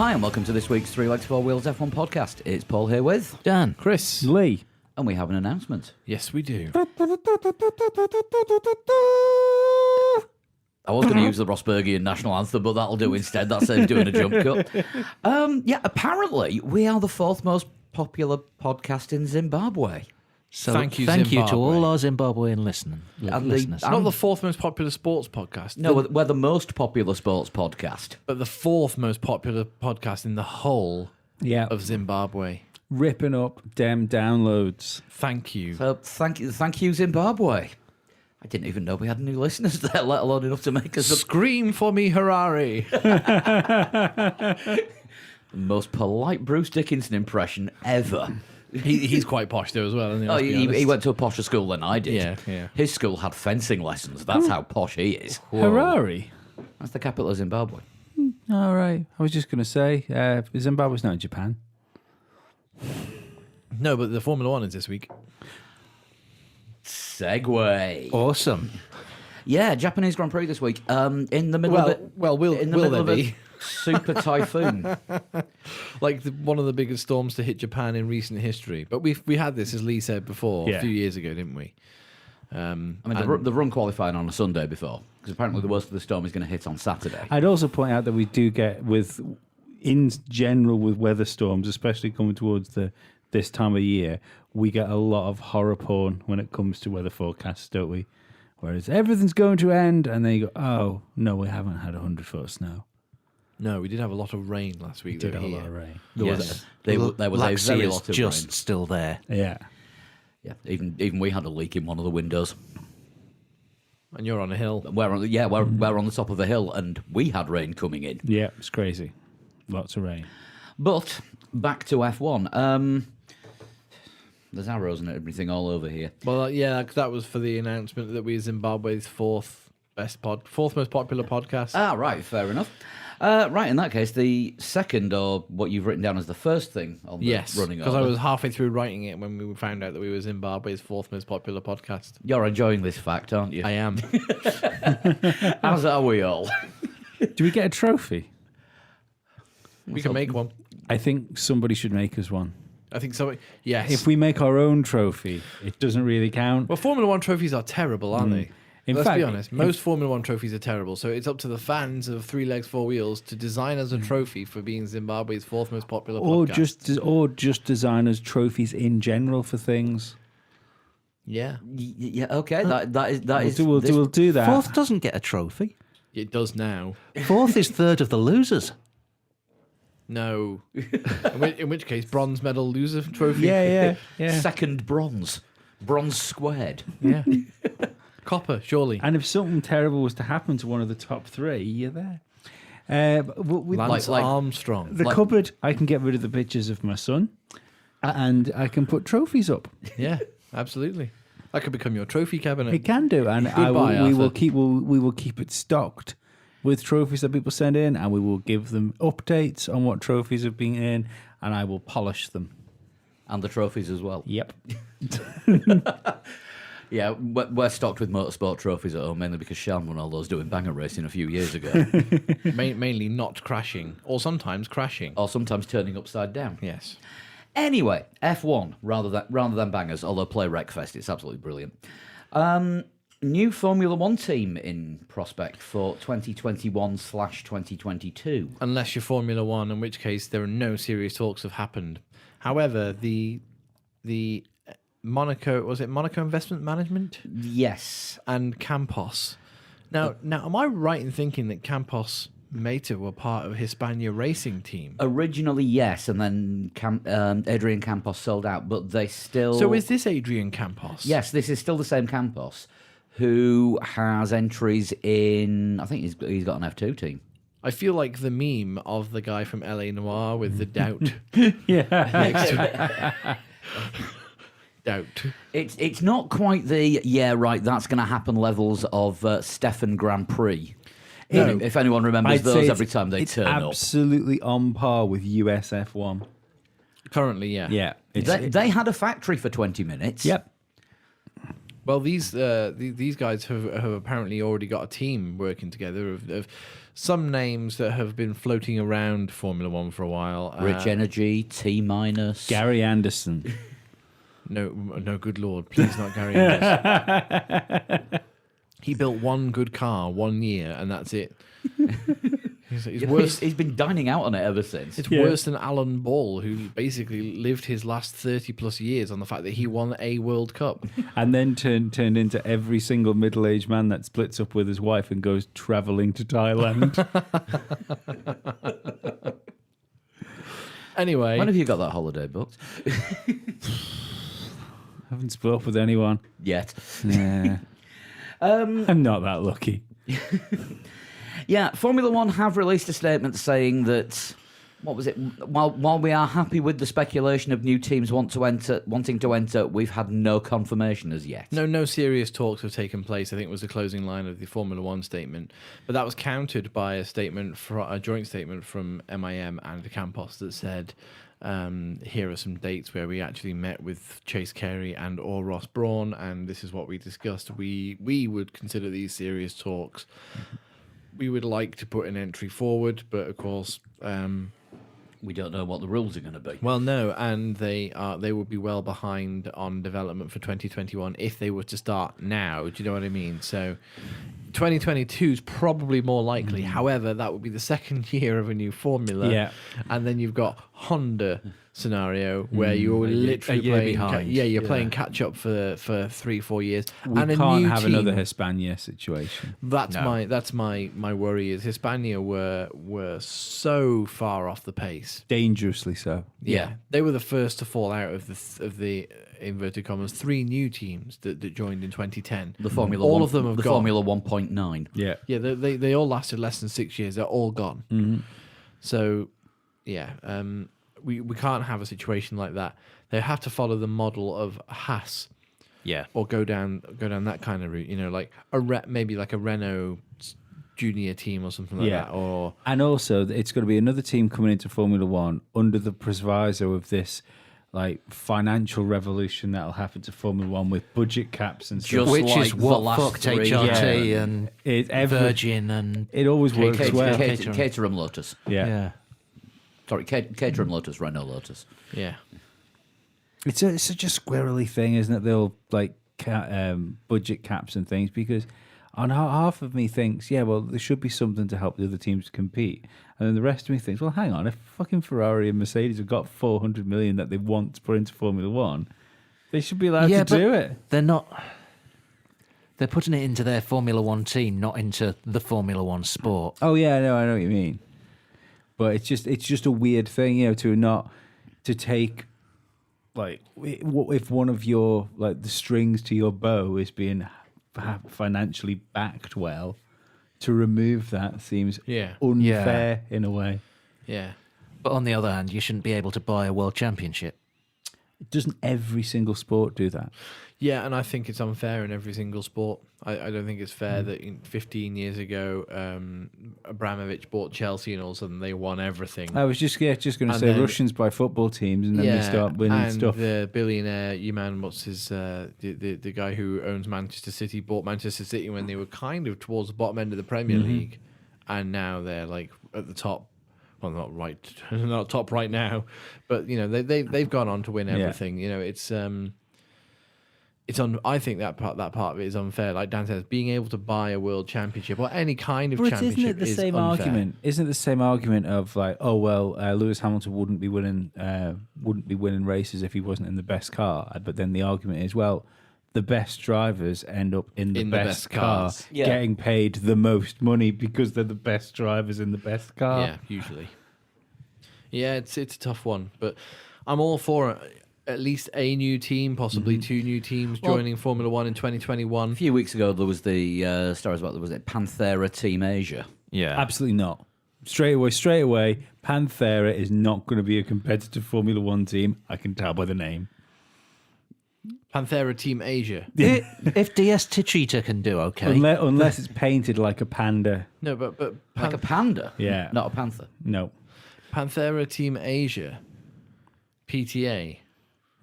Hi, and welcome to this week's Three Legs, Four Wheels F1 podcast. It's Paul here with Dan. Chris. Lee. and we have an announcement. Yes, we do. I was going to use the Rosbergian national anthem, but that'll do instead. That saves doing a jump cut. Apparently, we are the fourth most popular podcast in Zimbabwe. So Thank you, to Zimbabwe. all our Zimbabwean listeners. And Not the fourth most popular sports podcast. No, we're the most popular sports podcast. but the fourth most popular podcast in the whole Yeah. of Zimbabwe. Ripping up dem downloads. Thank you. So thank you, Zimbabwe. I didn't even know we had new listeners there, let alone enough to make us the Scream for me, Harare. most polite Bruce Dickinson impression ever. He's quite posh though as well, isn't he? Oh, Let's be he honest. went to a posher school than I did. Yeah, yeah. His school had fencing lessons. That's how posh he is. Harare. That's the capital of Zimbabwe. All right. I was just going to say, Zimbabwe's not in Japan. No, but the Formula One is this week. Segway. Awesome. Yeah, Japanese Grand Prix this week. In the middle of it. In the will middle there of a be? super typhoon. Like one of the biggest storms to hit Japan in recent history. But we had this, as Lee said before, Yeah. a few years ago, didn't we? I mean, they've run qualifying on a Sunday before because apparently the worst of the storm is going to hit on Saturday. I'd also point out that we do get in general with weather storms, especially coming towards this time of year, we get a lot of horror porn when it comes to weather forecasts, don't we? Whereas everything's going to end, and then you go, oh, no, we haven't had 100 foot of snow. No, we did have a lot of rain last week. Did though, have a here. lot of rain. There was a very lot of just rain. still there. Yeah. Yeah, even we had a leak in one of the windows. And you're on a hill. We're on the top of a hill, and we had rain coming in. Yeah, it's crazy. Lots of rain. But back to F1. There's arrows and everything all over here. Well, yeah, that was for the announcement that we are Zimbabwe's fourth most popular podcast. Ah, right, fair enough. Right, in that case, the second, or what you've written down as the first thing on the Yes, running because I order. was halfway through writing it when we found out that we were Zimbabwe's fourth most popular podcast. You're enjoying this fact, aren't you? I am. As are we all. Do we get a trophy? We can make one. I think somebody should make us one. I think so. Yes. If we make our own trophy, it doesn't really count. Well, Formula One trophies are terrible, aren't they? In Let's fact, be honest. Most Formula One trophies are terrible. So it's up to the fans of Three Legs, Four Wheels to design us a trophy for being Zimbabwe's fourth most popular podcast. or just designers trophies in general for things. Yeah, Yeah, okay, that is. We'll do that. Fourth doesn't get a trophy. it does now. Fourth is third of the losers. No. in which case, bronze medal loser trophy. Yeah. Second bronze squared. Yeah. Copper, surely. And if something terrible was to happen to one of the top three, you're there. With Lance like- Armstrong. the cupboard, I can get rid of the pictures of my son, and I can put trophies up. Yeah, absolutely. That could become your trophy cabinet. It can do, and Goodbye, we will Arthur. we will keep it stocked with trophies that people send in, and we will give them updates on what trophies have been in, and I will polish them. And the trophies as well. Yep. Yeah, we're stocked with motorsport trophies at home, mainly because Sean won all those doing banger racing a few years ago. Mainly not crashing, or sometimes crashing. Or sometimes turning upside down. Yes. Anyway, F1 rather than bangers, although play Wreckfest, it's absolutely brilliant. New Formula One team in prospect for 2021/2022. Unless you're Formula One, in which case there are no serious talks have happened. However, the Monaco, was it Monaco Investment Management Yes. and Campos? Now, am I right in thinking that Campos Meta were part of Hispania Racing Team? Originally, yes, and then Adrian Campos sold out, but they still... So is this Adrian Campos? Yes, this is still the same Campos, who has entries in... I think he's got an F2 team. I feel like the meme of the guy from LA Noire with the doubt. Yeah. next to it. Doubt. It's not quite the, yeah, right, that's going to happen levels of Stefan Grand Prix. No. If anyone remembers I'd say those it's- every time they it's turn up. absolutely on par with USF1. Currently, yeah. Yeah. They had a factory for 20 minutes. Yep. Well, these guys have apparently already got a team working together of some names that have been floating around Formula One for a while. Rich Energy, T minus. Gary Anderson. No, good lord, please not Gary Anderson. He built one good car 1 year, and that's it. He's worse. He's been dining out on it ever since. It's worse than Alan Ball, who basically lived his last 30 plus years on the fact that he won a World Cup. And then turned into every single middle-aged man that splits up with his wife and goes travelling to Thailand. Anyway, When have you got that holiday booked? Haven't split up with anyone. Yet. Yeah. I'm not that lucky. Yeah, Formula One have released a statement saying that, what was it? While we are happy with the speculation of new teams wanting to enter, we've had no confirmation as yet. no serious talks have taken place. I think was the closing line of the Formula One statement, but that was countered by a joint statement from MIM and the Campos that said, here are some dates where we actually met with Chase Carey and or Ross Brawn, and this is what we discussed. We would consider these serious talks. We would like to put an entry forward, but of course, We don't know what the rules are going to be. well, no, and they would be well behind on development for 2021 if they were to start now. Do you know what I mean? So 2022 is probably more likely. However, that would be the second year of a new formula. Yeah. And then you've got Honda scenario where you're literally a year playing behind. you're playing catch up for 3-4 years. We and a can't new have team, another Hispania situation. That's No. my worry is Hispania were so far off the pace. Dangerously so. Yeah, they were the first to fall out of the inverted commas 3 new teams that joined in 2010. The Formula all 1, of them have the gone. Formula 1.9. Yeah. Yeah, they all lasted less than 6 years. They're all gone. So, yeah, we can't have a situation like that. They have to follow the model of Haas Yeah. or go down that kind of route. You know, like maybe like a Renault junior team or something like Yeah. that. Or And also, it's going to be another team coming into Formula One under the proviso of this like financial revolution that'll happen to Formula One with budget caps and stuff. Just Which like is the what last fucked 3 HRT Yeah. and Virgin. Virgin and It always works well. Caterham Lotus. Yeah. Sorry, Caterham Lotus, Renault Lotus. yeah, It's such a squirrely thing, isn't it? They'll like budget caps and things because on half of me thinks, yeah, well, there should be something to help the other teams compete, and then the rest of me thinks, well, hang on, if fucking Ferrari and Mercedes have got 400 million that they want to put into Formula One, they should be allowed to but do it. They're not. They're putting it into their Formula One team, not into the Formula One sport. Oh yeah, no, I know what you mean, but it's just a weird thing, you know, to take. Like, if one of your like the strings to your bow is being financially backed well, to remove that seems Yeah. unfair in a way. yeah. But on the other hand, you shouldn't be able to buy a world championship. Doesn't every single sport do that? Yeah, and I think it's unfair in every single sport. I don't think it's fair that 15 years ago, Abramovich bought Chelsea and all of a sudden they won everything. I was just going to And say then- Russians buy football teams and then they start winning and stuff. the billionaire Yaman, what's his the guy who owns Manchester City, bought Manchester City when they were kind of towards the bottom end of the Premier League, and now they're like at the top. Well, not top right now, but you know they've gone on to win everything. You know, I think that part of it is unfair. Like Dan says, being able to buy a world championship or any kind of But championship isn't it the is same unfair. argument? Isn't it the same argument of like, oh well, Lewis Hamilton wouldn't be winning races if he wasn't in the best car? But then the argument is, well, the best drivers end up in the best car, cars. Yeah. getting paid the most money because they're the best drivers in the best car. Yeah, usually. Yeah, it's a tough one, but I'm all for at least a new team, possibly 2 new teams joining Formula One in 2021. A few weeks ago, there was the stories about, was it Panthera Team Asia? Yeah. Absolutely not. Straight away, Panthera is not going to be a competitive Formula One team. I can tell by the name. Panthera Team Asia. If DS Tichita can do okay. Unless it's painted like a panda. No, but Like a panda? Yeah. Not a panther. No. Panthera Team Asia, PTA.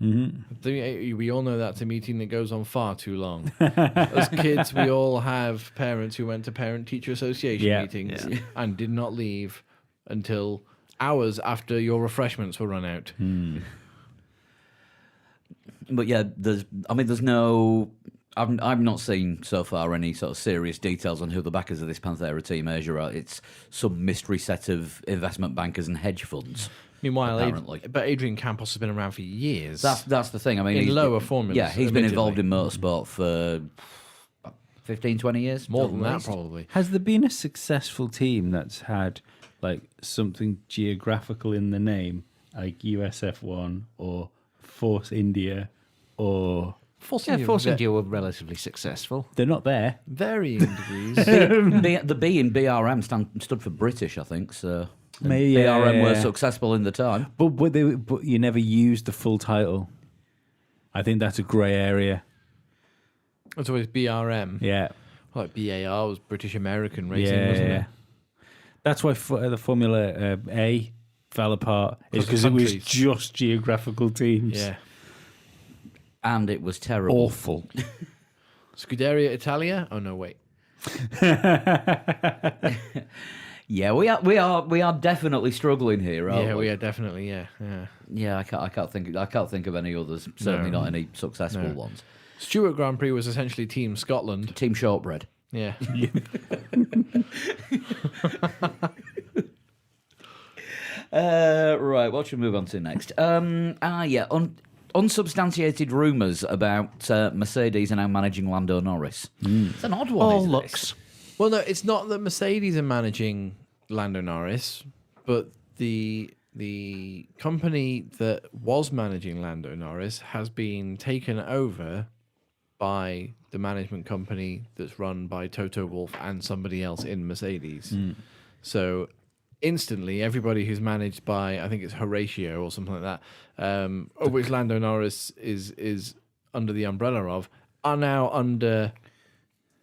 We all know that's a meeting that goes on far too long. As kids, we all have parents who went to parent-teacher association Yeah. meetings and did not leave until hours after your refreshments were run out. But yeah, there's no. I've not seen so far any sort of serious details on who the backers of this Panthera Team Asia are. It's some mystery set of investment bankers and hedge funds. Meanwhile, Apparently. but Adrian Campos has been around for years. That's the thing. I mean, In he's- lower formulas, Yeah, he's been admittedly. involved in motorsport for 15, 20 years. more at than that, least. probably. Has there been a successful team that's had like something geographical in the name, like USF1 or Force India, or Yeah, Force India were relatively successful. they're not there? Varying degrees. The B in BRM stood for British, I think. So BRM were successful in the time. But you never used the full title. I think that's a grey area. It's always BRM. Yeah, Like BAR was British American Racing, wasn't it? That's why the Formula A fell apart. Is Because because of it was countries. just geographical teams. Yeah. And it was terrible. Awful. Scuderia Italia? Oh, no, wait. Yeah, we are definitely struggling here, aren't Yeah, we? we are definitely, yeah. Yeah, I can't think of any others. Certainly No. not any successful No. ones. Stewart Grand Prix was essentially Team Scotland. Team Shortbread. Yeah. Right, what should we move on to next? Unsubstantiated rumours about Mercedes are now managing Lando Norris. It's an odd one. All isn't it? looks. Well, no, it's not that Mercedes are managing Lando Norris, but the company that was managing Lando Norris has been taken over by the management company that's run by Toto Wolff and somebody else in Mercedes. So instantly, everybody who's managed by, I think it's Horatio or something like that, of which Lando Norris is under the umbrella of, are now under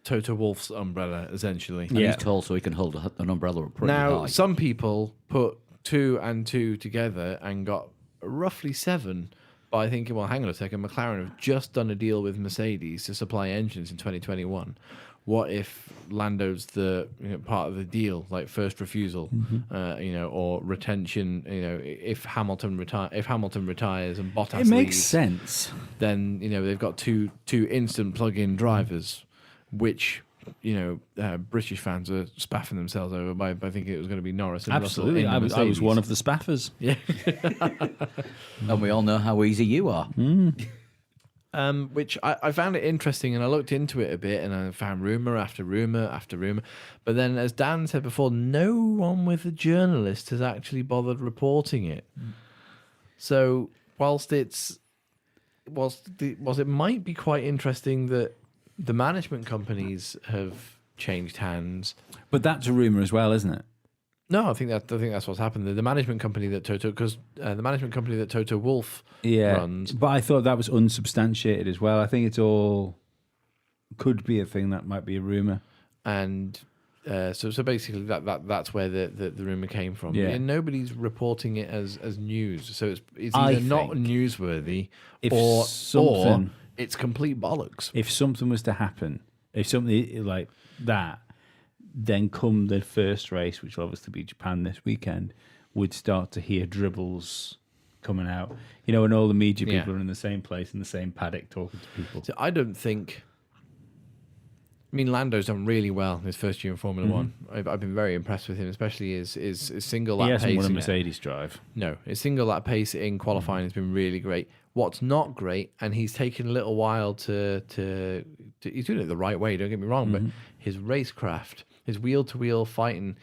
Toto Wolff's umbrella, essentially. And he's tall, so he can hold an umbrella up pretty Now, high. some people put 2 and 2 together and got roughly 7 by thinking, well, hang on a second, McLaren have just done a deal with Mercedes to supply engines in 2021. What if Lando's the part of the deal, like first refusal, or retention? If Hamilton retires and Bottas It makes leaves, sense. then they've got two instant plug-in drivers, which British fans are spaffing themselves over by thinking it was going to be Norris and Absolutely. Russell. I was one of the spaffers. Yeah. And we all know how easy you are. Which I found it interesting, and I looked into it a bit, and I found rumor after rumor after rumor. But then, as Dan said before, no one with a journalist has actually bothered reporting it. So whilst it might be quite interesting that the management companies have changed hands. But that's a rumor as well, isn't it? No, I think that's what's happened. The management company that Toto Wolff runs. But I thought that was unsubstantiated as well. I think it's all could be a thing that might be a rumor. And so basically that's where the rumor came from. Yeah. And nobody's reporting it as news. So it's I either not think newsworthy if or something- it's complete bollocks. If something was to happen, if something like that, then come the first race, which will obviously be Japan this weekend, would start to hear dribbles coming out. When all the media people are in the same place, in the same paddock, talking to people. So I don't think. Lando's done really well in his first year in Formula One. I've been very impressed with him, especially his single lap He hasn't pace. won a in- Mercedes drive. No, his single lap pace in qualifying has been really great. What's not great, and he's taken a little while to he's doing it the right way, don't get me wrong, but his racecraft, his wheel-to-wheel fighting,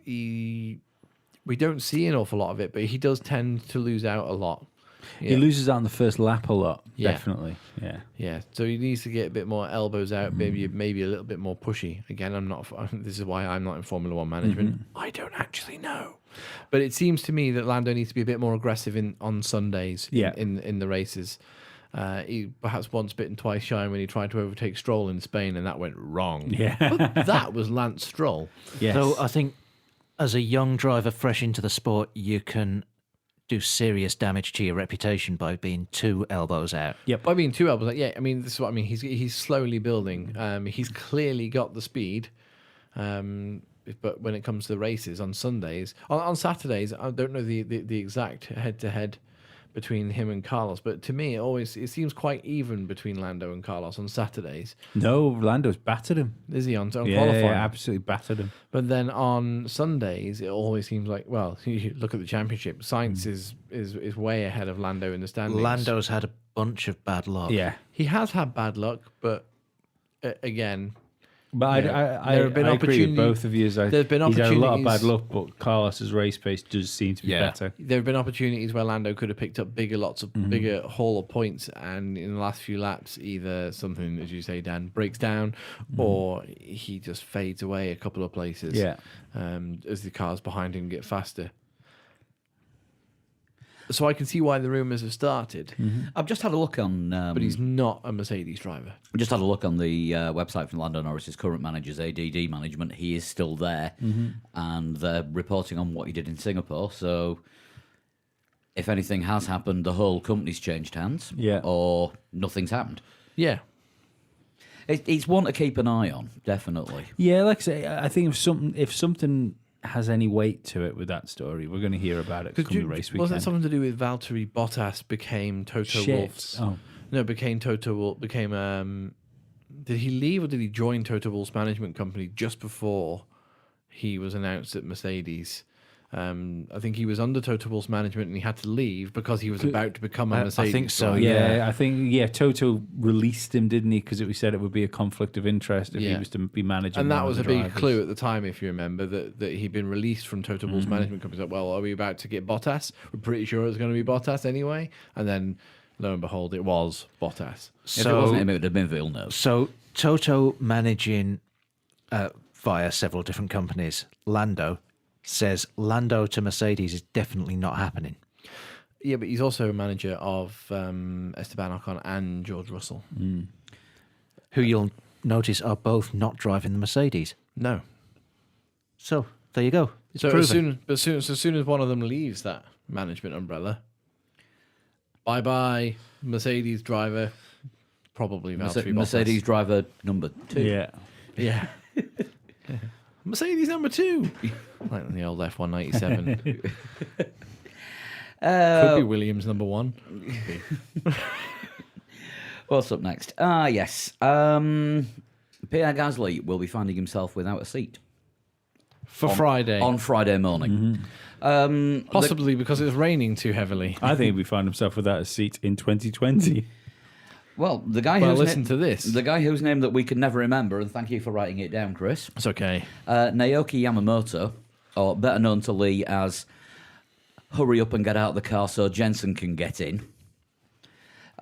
we don't see an awful lot of it, but he does tend to lose out a lot. He loses out on the first lap a lot, Yeah. definitely. Yeah. Yeah, so he needs to get a bit more elbows out, maybe a little bit more pushy. Again, I'm not. This is why I'm not in Formula One management. I don't actually know, but it seems to me that Lando needs to be a bit more aggressive on Sundays. Yeah. In the races, he perhaps once bitten, twice shy when he tried to overtake Stroll in Spain, and that went wrong. Yeah. But that was Lance Stroll. Yes. So I think as a young driver fresh into the sport, you can do serious damage to your reputation by being 2 elbows out. By being 2 elbows, yeah. I mean, this is what I mean. He's slowly building. He's clearly got the speed. But when it comes to the races on Sundays, on Saturdays, I don't know the exact head-to-head between him and Carlos, but to me, it seems quite even between Lando and Carlos on Saturdays. No, Lando's battered him. Is he on qualifying? Yeah, absolutely battered him. But then on Sundays, it always seems like, well, you look at the championship, Sainz is way ahead of Lando in the standings. Lando's had a bunch of bad luck. Yeah. He has had bad luck, but again, But Yeah. I There have been agree with opportunities- both of you. There's been He's had a lot of bad opportunities- luck, but Carlos's race pace does seem to be Yeah. better. there have been opportunities where Lando could have picked up bigger haul of points, and in the last few laps, either something, as you say, Dan, breaks down, or he just fades away a couple of places. Yeah. As the cars behind him get faster. So I can see why the rumours have started, I've just had a look on. but he's not a Mercedes driver. Just had a look on the website from Lando Norris's current manager's ADD management. He is still there, and they're reporting on what he did in Singapore. So, if anything has happened, the whole company's changed hands, Yeah. or nothing's happened. Yeah. It's one to keep an eye on, definitely. Yeah, like I say, I think if something has any weight to it with that story, we're going to hear about it come the race weekend. Was it something to do with Valtteri Bottas became Toto Shit. Wolff's? Oh. No, became Toto Wolff. Did he leave or did he join Toto Wolff's management company just before he was announced at Mercedes? I think he was under Toto Wolff's management and he had to leave because he was about to become a I Mercedes. think so, driver. Yeah, I think Toto released him, didn't he? Because we said it would be a conflict of interest if he Yeah. was to be managing. And one that of was the a big drivers. clue at the time, if you remember, that he'd been released from Toto Wolff's management company. Like, well, are we about to get Bottas? We're pretty sure it's going to be Bottas anyway. And then, lo and behold, it was Bottas. If it wasn't him, it would have been Villeneuve. So Toto managing via several different companies. Lando says Lando to Mercedes is definitely not happening. Yeah, but he's also a manager of Esteban Ocon and George Russell. Who you'll notice are both not driving the Mercedes. No. So there you go. It's So proven. as soon as one of them leaves that management umbrella, bye bye Mercedes driver, probably Valtteri Mercedes driver number 2. Yeah. Bottas. Yeah. Mercedes number 2, like in the old F197. Could be Williams number 1. What's up next? Yes. Pierre Gasly will be finding himself without a seat For Friday. on Friday morning. Possibly because it was raining too heavily. I think we found himself without a seat in 2020. Well, the guy Well, who's listen to this. The guy whose name that we can never remember, and thank you for writing it down, Chris. It's okay. Naoki Yamamoto, or better known to Lee as "Hurry up and get out of the car so Jensen can get in,"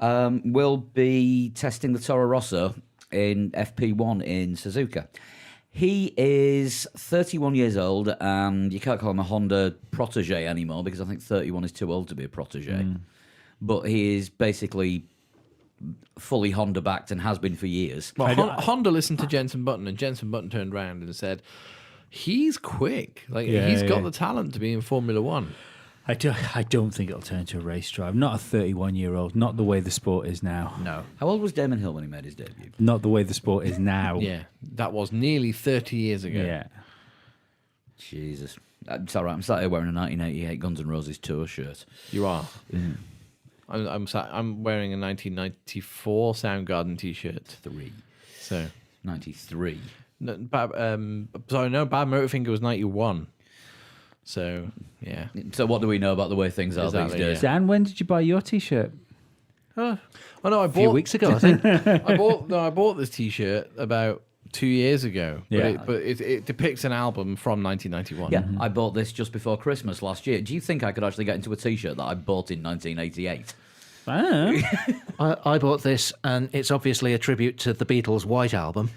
will be testing the Toro Rosso in FP1 in Suzuka. He is 31 years old, and you can't call him a Honda protege anymore because I think 31 is too old to be a protege. But he is basically fully Honda backed and has been for years. Well, Honda listened to Jenson Button, and Jenson Button turned around and said, "He's quick. Like he's got the talent to be in Formula One." I don't think it'll turn into a race drive. Not a 31-year-old. Not the way the sport is now. No. How old was Damon Hill when he made his debut? Not the way the sport is now. Yeah, that was nearly 30 years ago. Yeah. Jesus. It's all right. I'm sat here wearing a 1988 Guns N' Roses tour shirt. You are. I'm wearing a 1994 Soundgarden T-shirt. 3. So, 93. no, Bad Motorfinger was 91. So, yeah. So what do we know about the way things are Exactly, these days? Dan, when did you buy your T-shirt? Oh no, I A few bought weeks ago, I think. I bought this T-shirt about 2 years ago. Yeah. But it depicts an album from 1991. Yeah, I bought this just before Christmas last year. Do you think I could actually get into a T-shirt that I bought in 1988? I bought this, and it's obviously a tribute to the Beatles' White Album.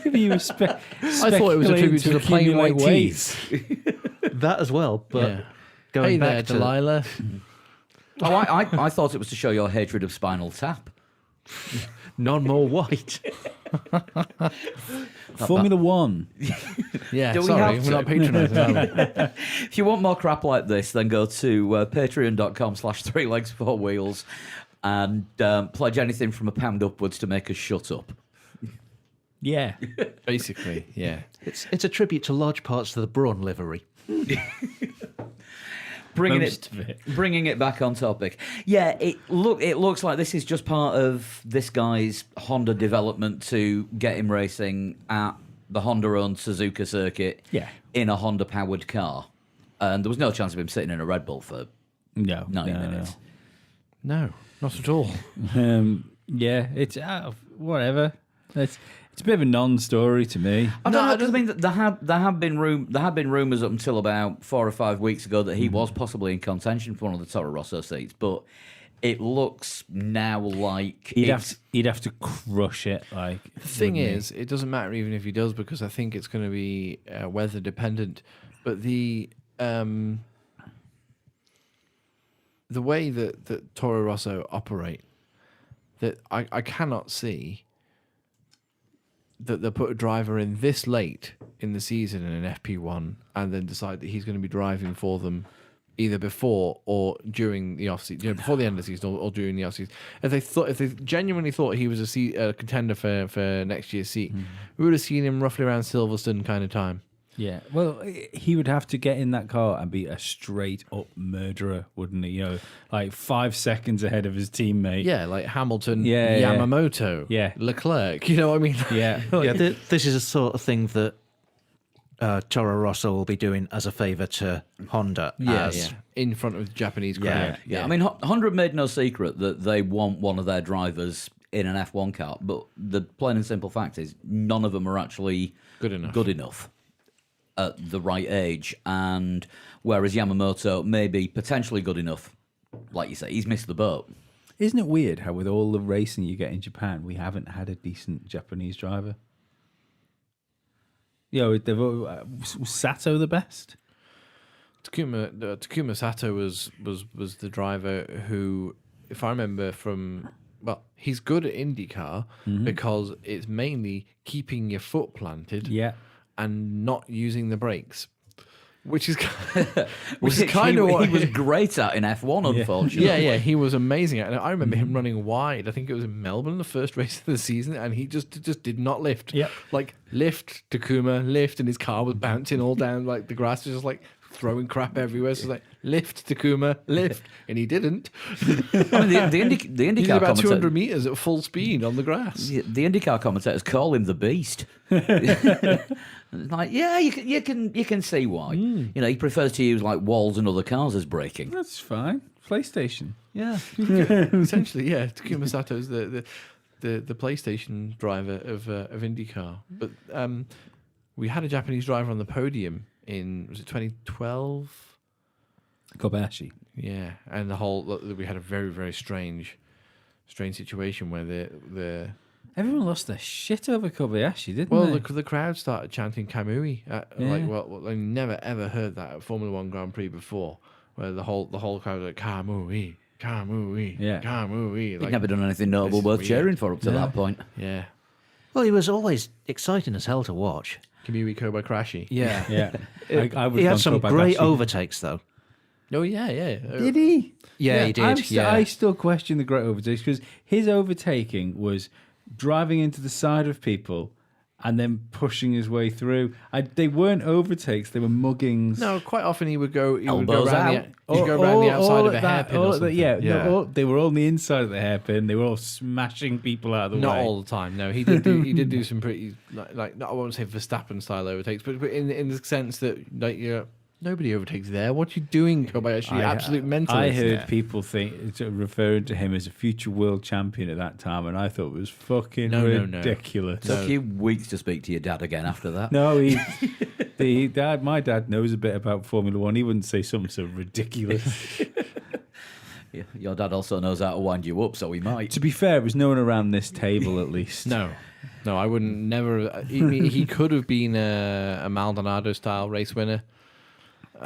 Maybe you were I thought it was a tribute to the plain white tees. That as well, but Yeah. going Hey back there, to Delilah. Oh, I thought it was to show your hatred of Spinal Tap. none more white. Formula One. Yeah, Do we sorry, have we're to? not patronising, are we? If you want more crap like this, then go to patreon.com/3 legs 4 wheels and pledge anything from £1 upwards to make us shut up. Yeah. Basically, yeah. It's a tribute to large parts of the Braun livery. Most of it. Bringing it back on topic. Yeah, it looks like this is just part of this guy's Honda development to get him racing at the Honda-owned Suzuka circuit Yeah. in a Honda-powered car. And there was no chance of him sitting in a Red Bull for No. 90 minutes. No, not at all. Yeah, it's whatever. It's a bit of a non-story to me. I don't know. I mean, there have been rumours up until about 4 or 5 weeks ago that he was possibly in contention for one of the Toro Rosso seats, but it looks now like He'd have to crush it. Like The thing wouldn't he? is, it doesn't matter even if he does, because I think it's going to be weather dependent. But the way that Toro Rosso operate, that I cannot see that they'll put a driver in this late in the season in an FP1 and then decide that he's going to be driving for them either before or during the off season, before the end of the season or during the off season. If they genuinely thought he was a contender for next year's seat, we would have seen him roughly around Silverstone kind of time. Yeah, well, he would have to get in that car and be a straight up murderer, wouldn't he? Like 5 seconds ahead of his teammate. Yeah, like Hamilton, Yeah, yeah. Yamamoto, Yeah. Leclerc. You know what I mean? Yeah, This is a sort of thing that Toro Rosso will be doing as a favour to Honda. Yeah, as, yeah. In front of the Japanese crowd. Yeah, I mean, Honda have made no secret that they want one of their drivers in an F1 car, but the plain and simple fact is none of them are actually Good enough at the right age. And whereas Yamamoto may be potentially good enough, like you say, he's missed the boat. Isn't it weird how with all the racing you get in Japan, we haven't had a decent Japanese driver? Was Sato the best? Takuma Sato was the driver who, if I remember he's good at IndyCar because it's mainly keeping your foot planted Yeah. and not using the brakes, which is Which kind of what he was great at in F1, unfortunately. yeah, he was amazing at it. I remember him running wide. I think it was in Melbourne, the first race of the season, and he just did not lift. Yep. Like lift, Takuma, lift, and his car was bouncing all down like the grass was just like throwing crap everywhere. So it's like lift, Takuma, lift, and he didn't. I mean, the He did IndyCar about commentator, 200 meters at full speed on the grass. the IndyCar commentators call him the Beast. It's like, yeah, you can see why. He prefers to use like walls and other cars as braking. That's fine. PlayStation. Yeah. Essentially, yeah. Takuma Sato's the PlayStation driver of IndyCar. But we had a Japanese driver on the podium was it 2012? Kobayashi. Yeah, and we had a very, very strange situation where the Everyone lost their shit over Kobayashi, didn't well, they? the crowd started chanting Kamui. Yeah. I never ever heard that at Formula One Grand Prix before, where the whole crowd was like Kamui, Kamui, Yeah. Kamui. He'd Like, never done anything notable this is worth weird. cheering for up to Yeah. that point. yeah, Well, he was always exciting as hell to watch. Kamui Kobayashi. Yeah. Yeah. I would He had gone some Kobayashi. great overtakes, though. Oh yeah. Did he? Yeah, he did. I still question the great overtakes because his overtaking was driving into the side of people and then pushing his way through. They weren't overtakes; they were muggings. No, quite often he would go Elbows around out. he'd go around the outside of a that, hairpin all or of that, something. yeah. They were all on the inside of the hairpin. They were all smashing people out of the Not way. all the time. No, he did do some pretty like I won't say Verstappen style overtakes, but in the sense that like nobody overtakes there. What are you doing, Kobayashi? You absolute mentalist. I heard people referring to him as a future world champion at that time, and I thought it was fucking No. ridiculous. Took you weeks to speak to your dad again after that. No, my dad knows a bit about Formula One. He wouldn't say something so ridiculous. Yeah, your dad also knows how to wind you up, so he might. To be fair, it was no one around this table at least. No, I wouldn't. Never. He could have been a Maldonado style race winner.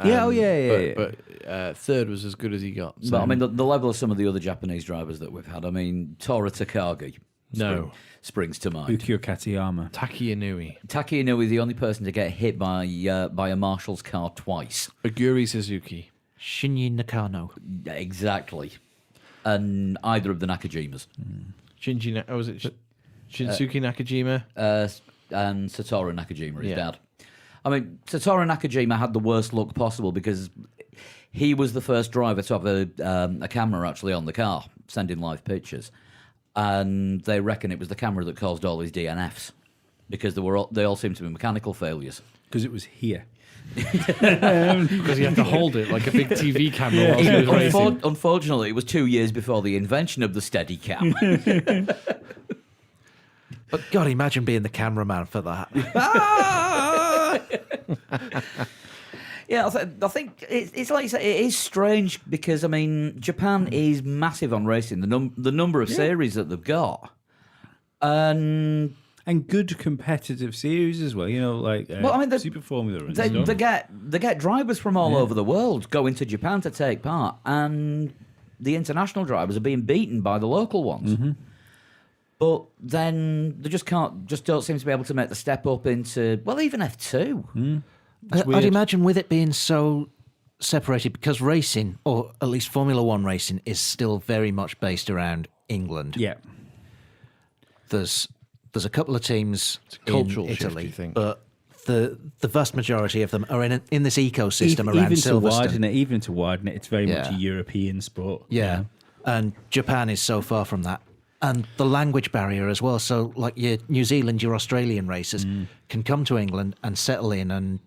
Yeah. But third was as good as he got. So. But I mean, the level of some of the other Japanese drivers that we've had. I mean, Tora Takagi, No. springs to mind. Ukyo Katayama. Taki Inui. Taki Inoue is the only person to get hit by a marshal's car twice. Aguri Suzuki. Shinji Nakano. Exactly. And either of the Nakajimas. Was it Shinsuke Nakajima? And Satoru Nakajima, his Yeah. dad. I mean, Satoru Nakajima had the worst luck possible because he was the first driver to have a camera actually on the car, sending live pictures. And they reckon it was the camera that caused all his DNFs because they all seemed to be mechanical failures. Because it was here. Because you have to hold it like a big TV camera while he was racing. Unfortunately, it was 2 years before the invention of the Steadicam. But God, imagine being the cameraman for that. Yeah, I think it's like you say, it is strange because, I mean, Japan is massive on racing, the number of series that they've got. And good competitive series as well, like Well, I mean, Super Formula and they stuff. get drivers from all over the world going to Japan to take part, and the international drivers are being beaten by the local ones. Mm-hmm. But then they just don't seem to be able to make the step up into, well, even F2. I'd weird. imagine with it being so separated, because racing, or at least Formula One racing, is still very much based around England. Yeah. There's a couple of teams a cultural in shift, Italy, you think? but the vast majority of them are in this ecosystem Even around to Silverstone. widen it, it's very much a Yeah. European sport. Yeah. And Japan is so far from that. And the language barrier as well. So, like your New Zealand, your Australian racers can come to England and settle in and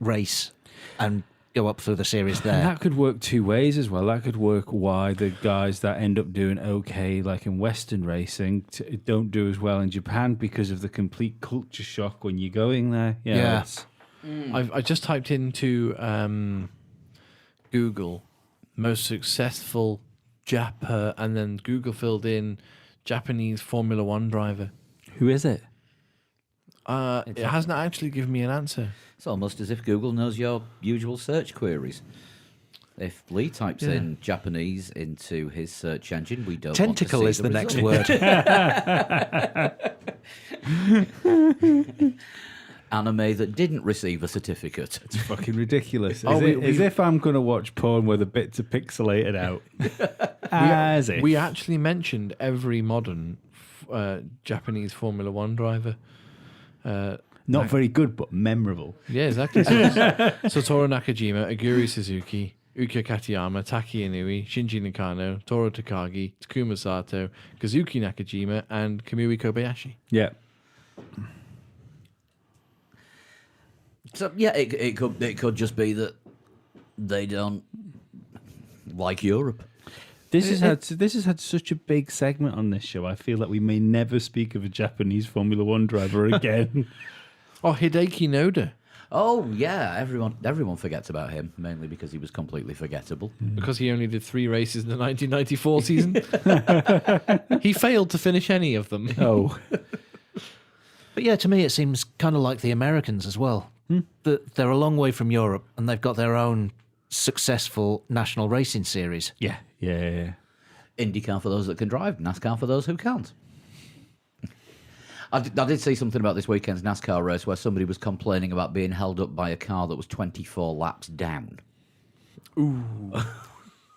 race and go up through the series And there. that could work two ways as well. That could work why the guys that end up doing okay, like in Western racing, don't do as well in Japan because of the complete culture shock when you're going there. Yeah. it's- I just typed into Google most successful and then Google filled in Japanese Formula One driver. Who is it? It hasn't actually given me an answer. It's almost as if Google knows your usual search queries. If Lee types in Japanese into his search engine, we don't Tentacle want is to the see next result. word. Anime that didn't receive a certificate. It's fucking ridiculous. Oh, As if I'm going to watch porn where the bits are pixelated out. As if. We actually mentioned every modern Japanese Formula One driver. Not very good, but memorable. Yeah, exactly. Satoru Nakajima, Aguri Suzuki, Ukyo Katayama, Taki Inui, Shinji Nakano, Toru Takagi, Takuma Sato, Kazuki Nakajima, and Kamui Kobayashi. Yeah. So yeah, it could just be that they don't like Europe. This has had such a big segment on this show. I feel like we may never speak of a Japanese Formula One driver again. Oh, Hideki Noda, Oh yeah, everyone forgets about him mainly because he was completely forgettable. because he only did 3 races in the 1994 season. He failed to finish any of them. Oh. But yeah, to me, it seems kind of like the Americans as well. That they're a long way from Europe, and they've got their own successful national racing series. Yeah. IndyCar for those that can drive, NASCAR for those who can't. I did see something about this weekend's NASCAR race where somebody was complaining about being held up by a car that was 24 laps down.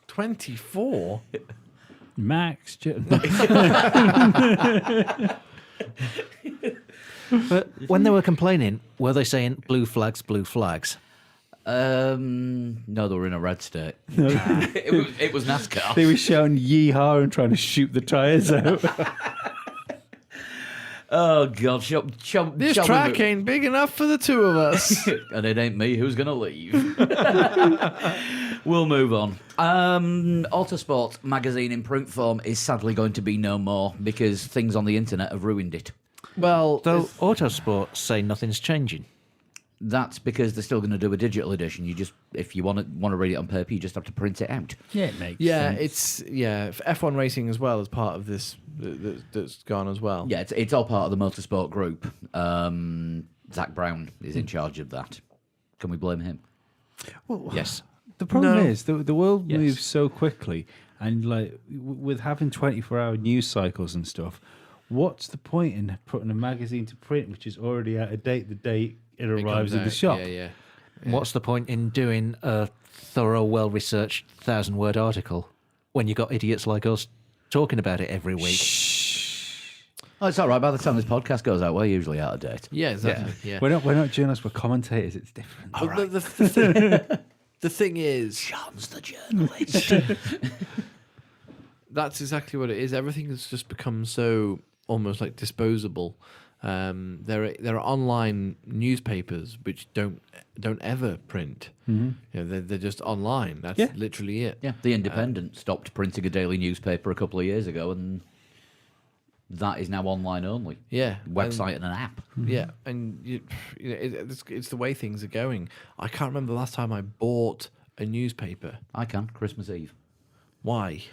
24? Max. But when they were complaining, were they saying blue flags, blue flags? No, they were in a red state. It was NASCAR. They were shouting yeehaw and trying to shoot the tyres out. Oh God! This track ain't big enough for the two of us. And it ain't me who's gonna leave. We'll move on. Autosport magazine in print form is sadly going to be no more because things on the internet have ruined it. Well, Though Autosport say nothing's changing. That's because they're still going to do a digital edition. You just, if you want to read it on paper, you just have to print it out. Yeah, it makes yeah, sense. F1 racing as well as part of this that's gone as well. Yeah, it's all part of the motorsport group. Zach Brown is in charge of that. Can we blame him? Yes. The problem No. is the world Yes. moves so quickly, and like with having 24-hour news cycles and stuff, what's the point in putting a magazine to print which is already out of date the day it arrives comes in the out. shop? Yeah. What's the point in doing a thorough, well-researched 1,000-word article when you got idiots like us talking about it every week? Oh, it's all right. By the time this podcast goes out, we're usually out of date. Yeah, exactly. Yeah. We're not journalists, we're commentators. It's different. But the thing is, John's the journalist. that's exactly what it is. Everything has just become so almost like disposable. There are online newspapers which don't ever print. You know, they're just online. That's Yeah. literally it. Yeah, The Independent stopped printing a daily newspaper a couple of years ago, and that is now online only. Yeah, Website and an app. Yeah, and you know, it's the way things are going. I can't remember the last time I bought a newspaper. I can, Christmas Eve. Why?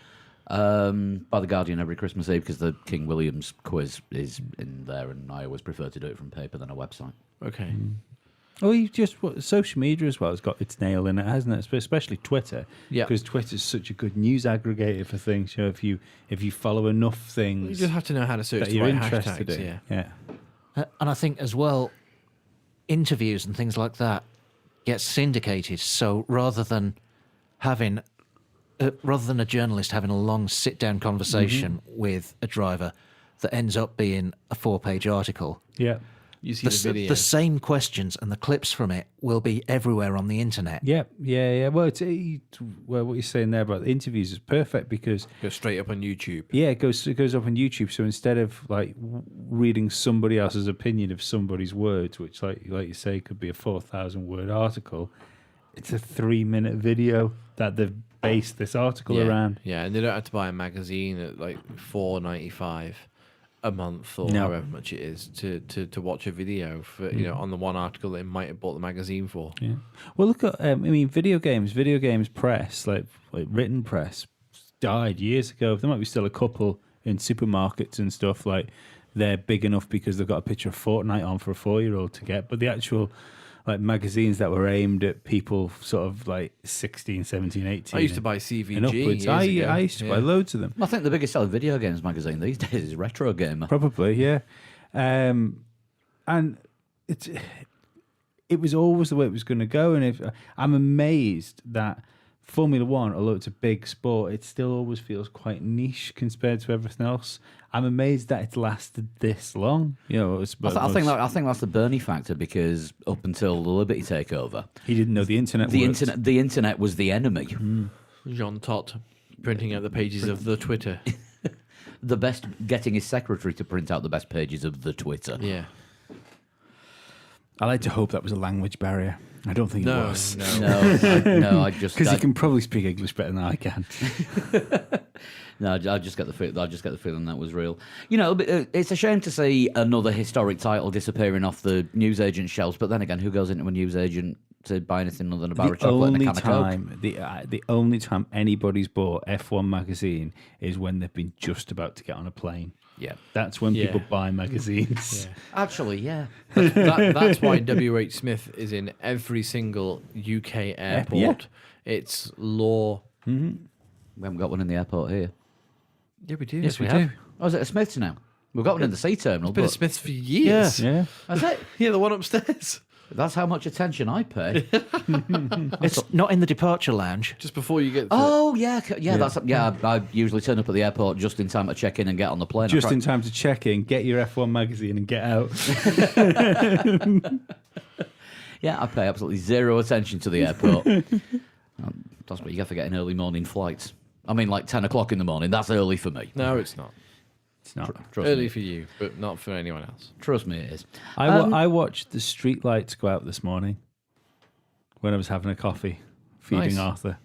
By The Guardian every Christmas Eve, because the King William's quiz is in there, and I always prefer to do it from paper than a website. Okay. Oh, you just social media as well has got its nail in it, hasn't it? Especially Twitter, Yeah. because Twitter's such a good news aggregator for things. You know, if you follow enough You things just have to know how to search that the you're right interested hashtags. in, Yeah. And I think as well, interviews and things like that get syndicated. So rather than a journalist having a long sit-down conversation with a driver that ends up being a 4-page article, yeah, You see the video. the same questions and the clips from it will be everywhere on the internet. yeah. Well, what you're saying there about the interviews is perfect because Go straight up on YouTube. yeah, it goes up on YouTube. So instead of like reading somebody else's opinion of somebody's words, which like you say could be a 4,000-word article, it's a 3-minute video that they've based this article around. Yeah, and they don't have to buy a magazine at like $4.95 a month or No. however much it is to watch a video for on the one article they might have bought the magazine for. Yeah. Well, look at video games press, like written press, died years ago. There might be still a couple in supermarkets and stuff. Like they're big enough because they've got a picture of Fortnite on for a 4-year-old to get. But the actual like magazines that were aimed at people sort of like 16, 17, 18. I used to buy CVG and upwards. years ago. I used to buy loads of them. I think the biggest selling video games magazine these days is Retro Gamer. Probably, yeah. And it was always the way it was going to go. And if I'm amazed that Formula One, although it's a big sport, it still always feels quite niche compared to everything else. I'm amazed that it's lasted this long. You know, I think that's the Bernie factor, because up until the Liberty takeover, he didn't know the internet. the internet was the enemy. Jean Todt printing out the pages of the Twitter. Getting his secretary to print out the best pages of the Twitter. Yeah. I like to hope that was a language barrier. I don't think it No, was. No, I just Because he can probably speak English better than I can. No, I just get the feeling that was real. You know, it's a shame to see another historic title disappearing off the newsagent shelves. But then again, who goes into a newsagent to buy anything other than a bar of chocolate and a can of Coke? The only time anybody's bought F1 magazine is when they've been just about to get on a plane. Yeah, That's when Yeah. people buy magazines. actually, yeah. That's why WH Smith is in every single UK airport. It's law. We haven't got one in the airport here. Yeah, we do. Yes, we do. Oh, is it a Smith's now? We've got one in the sea terminal. Been a But Smiths for years. Yeah. that's it. Yeah, the one upstairs. That's how much attention I pay. It's not in the departure lounge. Just before you get to Oh yeah. I usually turn up at the airport just in time to check in and get on the plane. Just in time to check in, get your F1 magazine and get out. Yeah, I pay absolutely zero attention to the airport. That's what you get for getting early morning flights. I mean, like 10 o'clock in the morning. That's early for me. No, it's not. It's not. Trust Early me. for you, but not for anyone else. Trust me, it is. I watched the street lights go out this morning when I was having a coffee, feeding Nice. Arthur.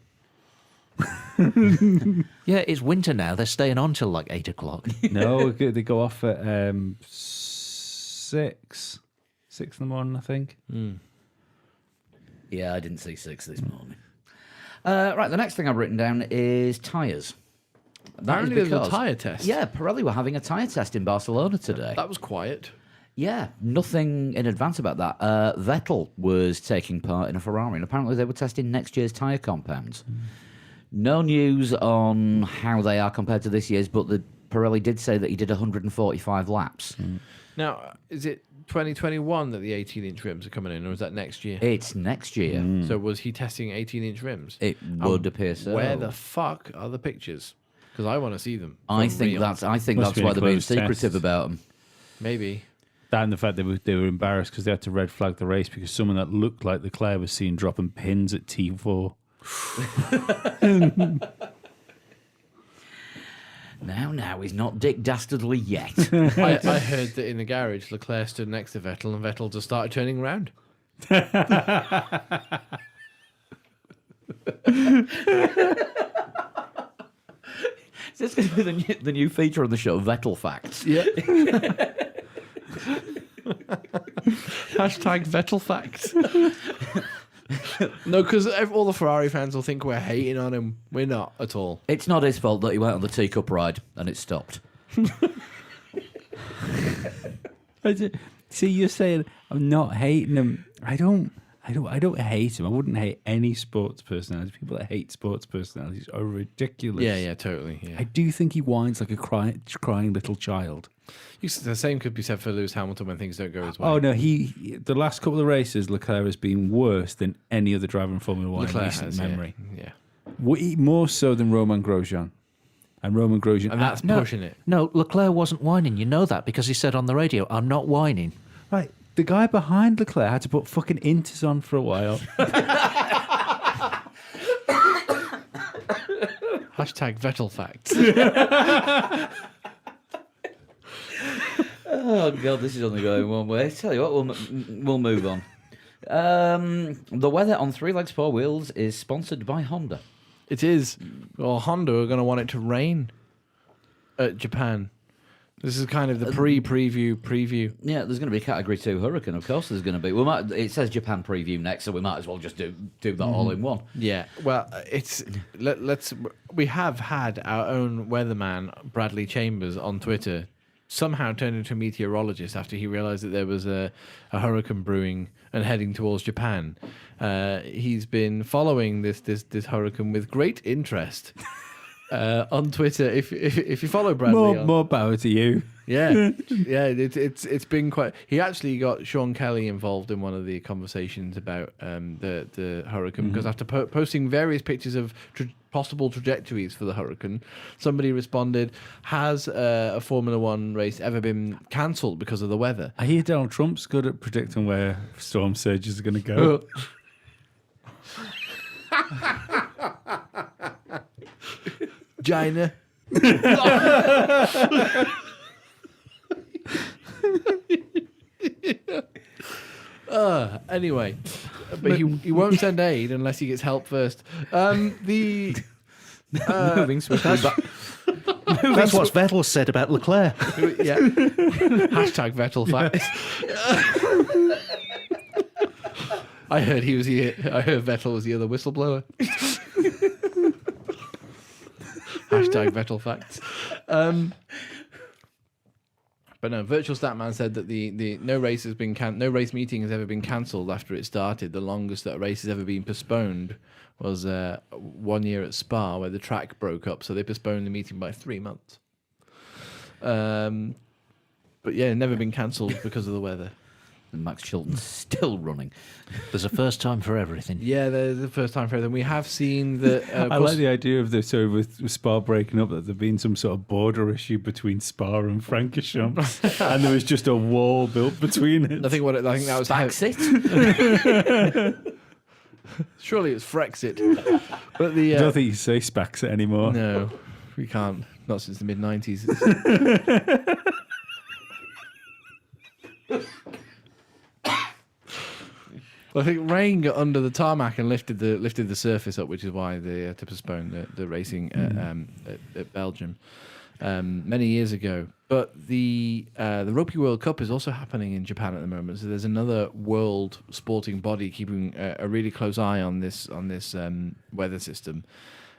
Yeah, it's winter now. They're staying on till like 8 o'clock. No, they go off at 6 in the morning, I think. Yeah, I didn't see 6 this morning. Right, the next thing I've written down is tyres. Apparently there's a tyre test. Yeah, Pirelli were having a tyre test in Barcelona today. That was quiet. Yeah, nothing in advance about that. Vettel was taking part in a Ferrari, and apparently they were testing next year's tyre compounds. No news on how they are compared to this year's, but the Pirelli did say that he did 145 laps. Now, is it 2021 that the 18-inch rims are coming in, or is that next year? It's next year. So was he testing 18-inch rims? It would appear so. Where the fuck are the pictures? Because I want to see them. I for think real. that's Must why be they're a being closed secretive test. about them. Maybe. That and the fact they were embarrassed because they had to red flag the race because someone that looked like Leclerc was seen dropping pins at T4. Now, he's not Dick Dastardly yet. I heard that in the garage, Leclerc stood next to Vettel, and Vettel just started turning around. Is this going to be the new feature on the show, Vettel Facts? Yeah. Hashtag Vettel facts. No, because all the Ferrari fans will think we're hating on him. We're not at all. It's not his fault that he went on the teacup ride and it stopped. See, you're saying I'm not hating him. I don't hate him. I wouldn't hate any sports personality. People that hate sports personalities are ridiculous. Yeah, totally. Yeah. I do think he whines like a crying little child. The same could be said for Lewis Hamilton when things don't go as well. Oh no, the last couple of races, Leclerc has been worse than any other driver in Formula One in recent memory. Yeah. More so than Romain Grosjean. And Romain Grosjean, And that's pushing it. No, Leclerc wasn't whining. You know that because he said on the radio, "I'm not whining." right. The guy behind Leclerc had to put fucking Inters on for a while. Hashtag Vettel facts. Oh God, this is only going one way. Tell you what, we'll move on. The weather on three legs, four wheels is sponsored by Honda. It is. Well, Honda are going to want it to rain at Japan. This is kind of the preview. Yeah, there's going to be a Category 2 hurricane. Of course, there's going to be. It says Japan preview next, so we might as well just do that all in one. Yeah. Well, we have had our own weatherman Bradley Chambers on Twitter somehow turned into a meteorologist after he realized that there was a hurricane brewing and heading towards Japan. He's been following this hurricane with great interest. On Twitter, if you follow Bradley, More power to you. yeah, it's been quite. He actually got Sean Kelly involved in one of the conversations about the hurricane because after posting various pictures of possible trajectories for the hurricane, somebody responded, "Has a Formula One race ever been cancelled because of the weather?" I hear Donald Trump's good at predicting where storm surges are going to go. China. Anyway, but he won't send aid unless he gets help first. Moving swiftly back. That's what Vettel said about Leclerc. Yeah. Hashtag Vettel facts. I heard Vettel was the other whistleblower. Hashtag Vettel facts. But no, Virtual Statman said that the no race meeting has ever been cancelled after it started. The longest that a race has ever been postponed was 1 year at Spa, where the track broke up, so they postponed the meeting by 3 months. But yeah, never been cancelled because of the weather. And Max Chilton's still running. There's a first time for everything. Yeah, there's the first time for them. We have seen that. I like the idea of with Spa breaking up that there'd been some sort of border issue between Spa and Francorchamps, and there was just a wall built between it. I think that was Brexit. Surely it's Frexit. But I don't think you say Spaxit anymore. No, we can't. Not since the mid-90s. I think rain got under the tarmac and lifted the surface up, which is why they had to postpone the racing at Belgium many years ago. But the Rugby World Cup is also happening in Japan at the moment. So there's another world sporting body keeping a really close eye on this weather system.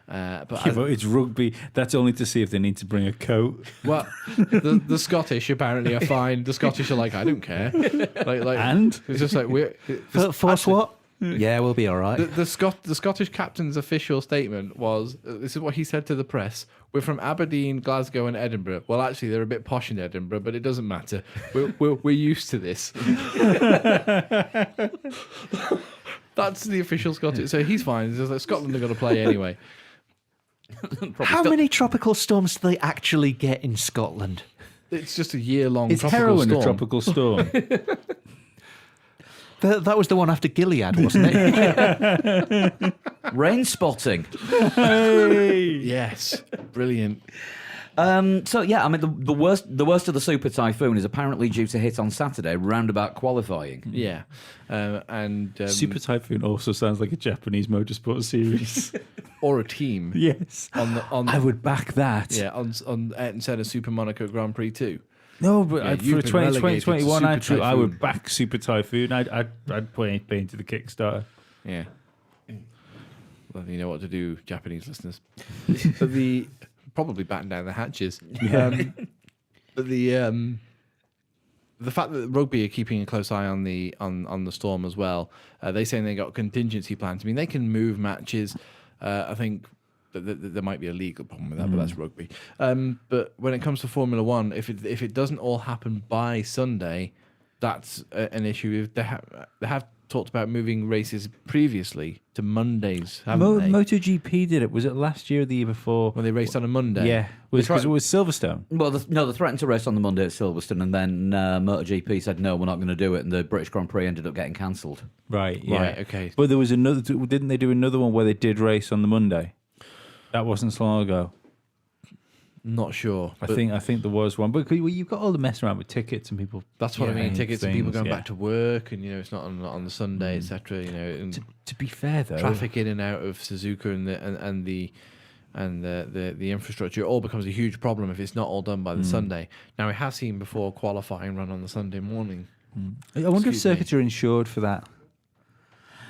But it's rugby. That's only to see if they need to bring a coat. well, the Scottish apparently are fine. The Scottish are like, I don't care. Like And? it's just like we're Force what? Yeah, we'll be all right. The Scottish captain's official statement was, this is what he said to the press: "We're from Aberdeen, Glasgow, and Edinburgh. Well, actually, they're a bit posh in Edinburgh, but it doesn't matter. We're used to this." That's the official Scottish. So he's fine. It's just like Scotland are going to play anyway. How many tropical storms do they actually get in Scotland? It's just a year-long It's tropical heroin, storm. a tropical storm. That was the one after Gilead, wasn't it? Rain spotting. Yes, brilliant. So yeah, I mean the worst of the super typhoon is apparently due to hit on Saturday, roundabout qualifying. Yeah, and Super Typhoon also sounds like a Japanese motorsport series. or a team Yes. on I would back that. yeah on Ayrton Senna Super Monaco Grand Prix 2. No, but Yeah, for you've been 2021, relegated to Super I would Typhoon. back Super Typhoon. I'd pay into the Kickstarter. Yeah. Well, you know what to do, Japanese listeners. But probably batten down the hatches. But the fact that rugby are keeping a close eye on the storm as well. They saying they got contingency plans. I mean, they can move matches. I think there might be a legal problem with that, but that's rugby. But when it comes to Formula One, if it doesn't all happen by Sunday, that's an issue. They have talked about moving races previously to Mondays, haven't they? MotoGP did it. Was it last year or the year before? When they raced on a Monday. Yeah, because it was Silverstone. Well, they threatened to race on the Monday at Silverstone, and then MotoGP said no, we're not going to do it, and the British Grand Prix ended up getting cancelled. Right. Yeah. Right, okay. But there was another. Didn't they do another one where they did race on the Monday? That wasn't so long ago. Not sure. I but think there was one, but you've got all the mess around with tickets and people. that's what I mean. Yeah, Tickets and people things, going yeah. back to work, and it's not on the Sunday, etc. And To be fair though, traffic in and out of Suzuka and the infrastructure, it all becomes a huge problem if it's not all done by the Sunday. Now, we have seen before qualifying run on the Sunday morning. I wonder if Excuse me. circuits are insured for that.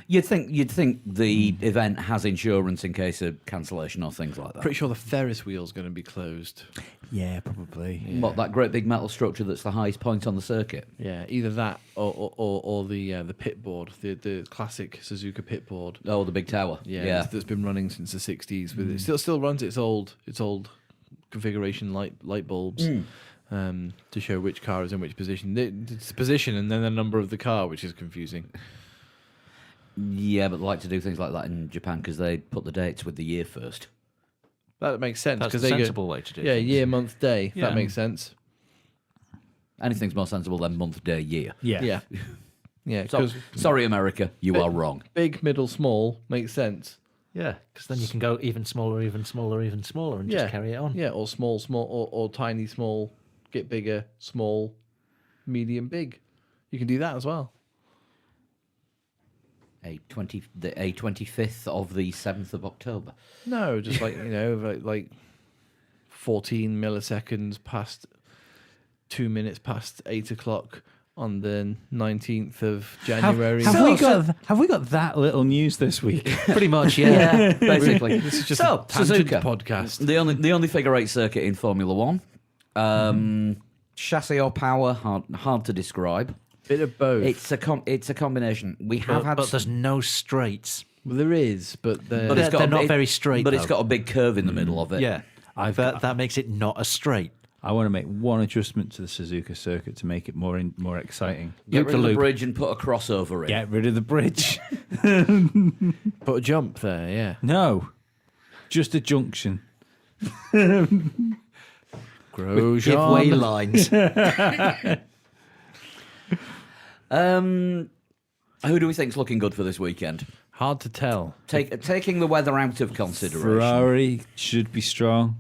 You'd think the event has insurance in case of cancellation or things like that. Pretty sure the Ferris wheel's going to be closed. Yeah, probably. What, that great big metal structure that's the highest point on the circuit? Yeah, either that or the pit board, the classic Suzuka pit board. Oh, the big tower. Yeah, that's been running since the 60s. With it still runs its old configuration light bulbs to show which car is in which position. It's position and then the number of the car, which is confusing. Yeah, but they like to do things like that in Japan because they put the dates with the year first. That makes sense That's a they sensible way to do Yeah, things. year, month, day. Yeah. That makes sense. Anything's more sensible than month, day, year. Yeah, yeah. So, Because sorry, America, you are wrong. big, middle, small makes sense. Yeah, because then you can go even smaller, even smaller, even smaller, and just carry it on. Yeah, or small, or tiny, small, get bigger, small, medium, big. You can do that as well. A 25th of the 7th of October. No, just like like 14 milliseconds past 2 minutes past 8 o'clock on the 19th of January. Have we got that little news this week? Pretty much, yeah. Basically. This is just So, a tangent Suzuka. podcast. The only figure eight circuit in Formula One. Chassis or power, hard to describe. Bit of both. It's a combination. We have had, But there's no straights. Well, there is, but but the it's got they're a not bit- very straight, But it's though. got a big curve in the middle of it. Yeah, that makes it not a straight. I want to make one adjustment to the Suzuka circuit to make it more exciting. Get rid of the bridge and put a crossover in. Get rid of the bridge. put a jump there. Yeah, No, just a junction. Grosjean. Giveaway lines. Who do we think's looking good for this weekend? Hard to tell. Taking the weather out of consideration. Ferrari should be strong.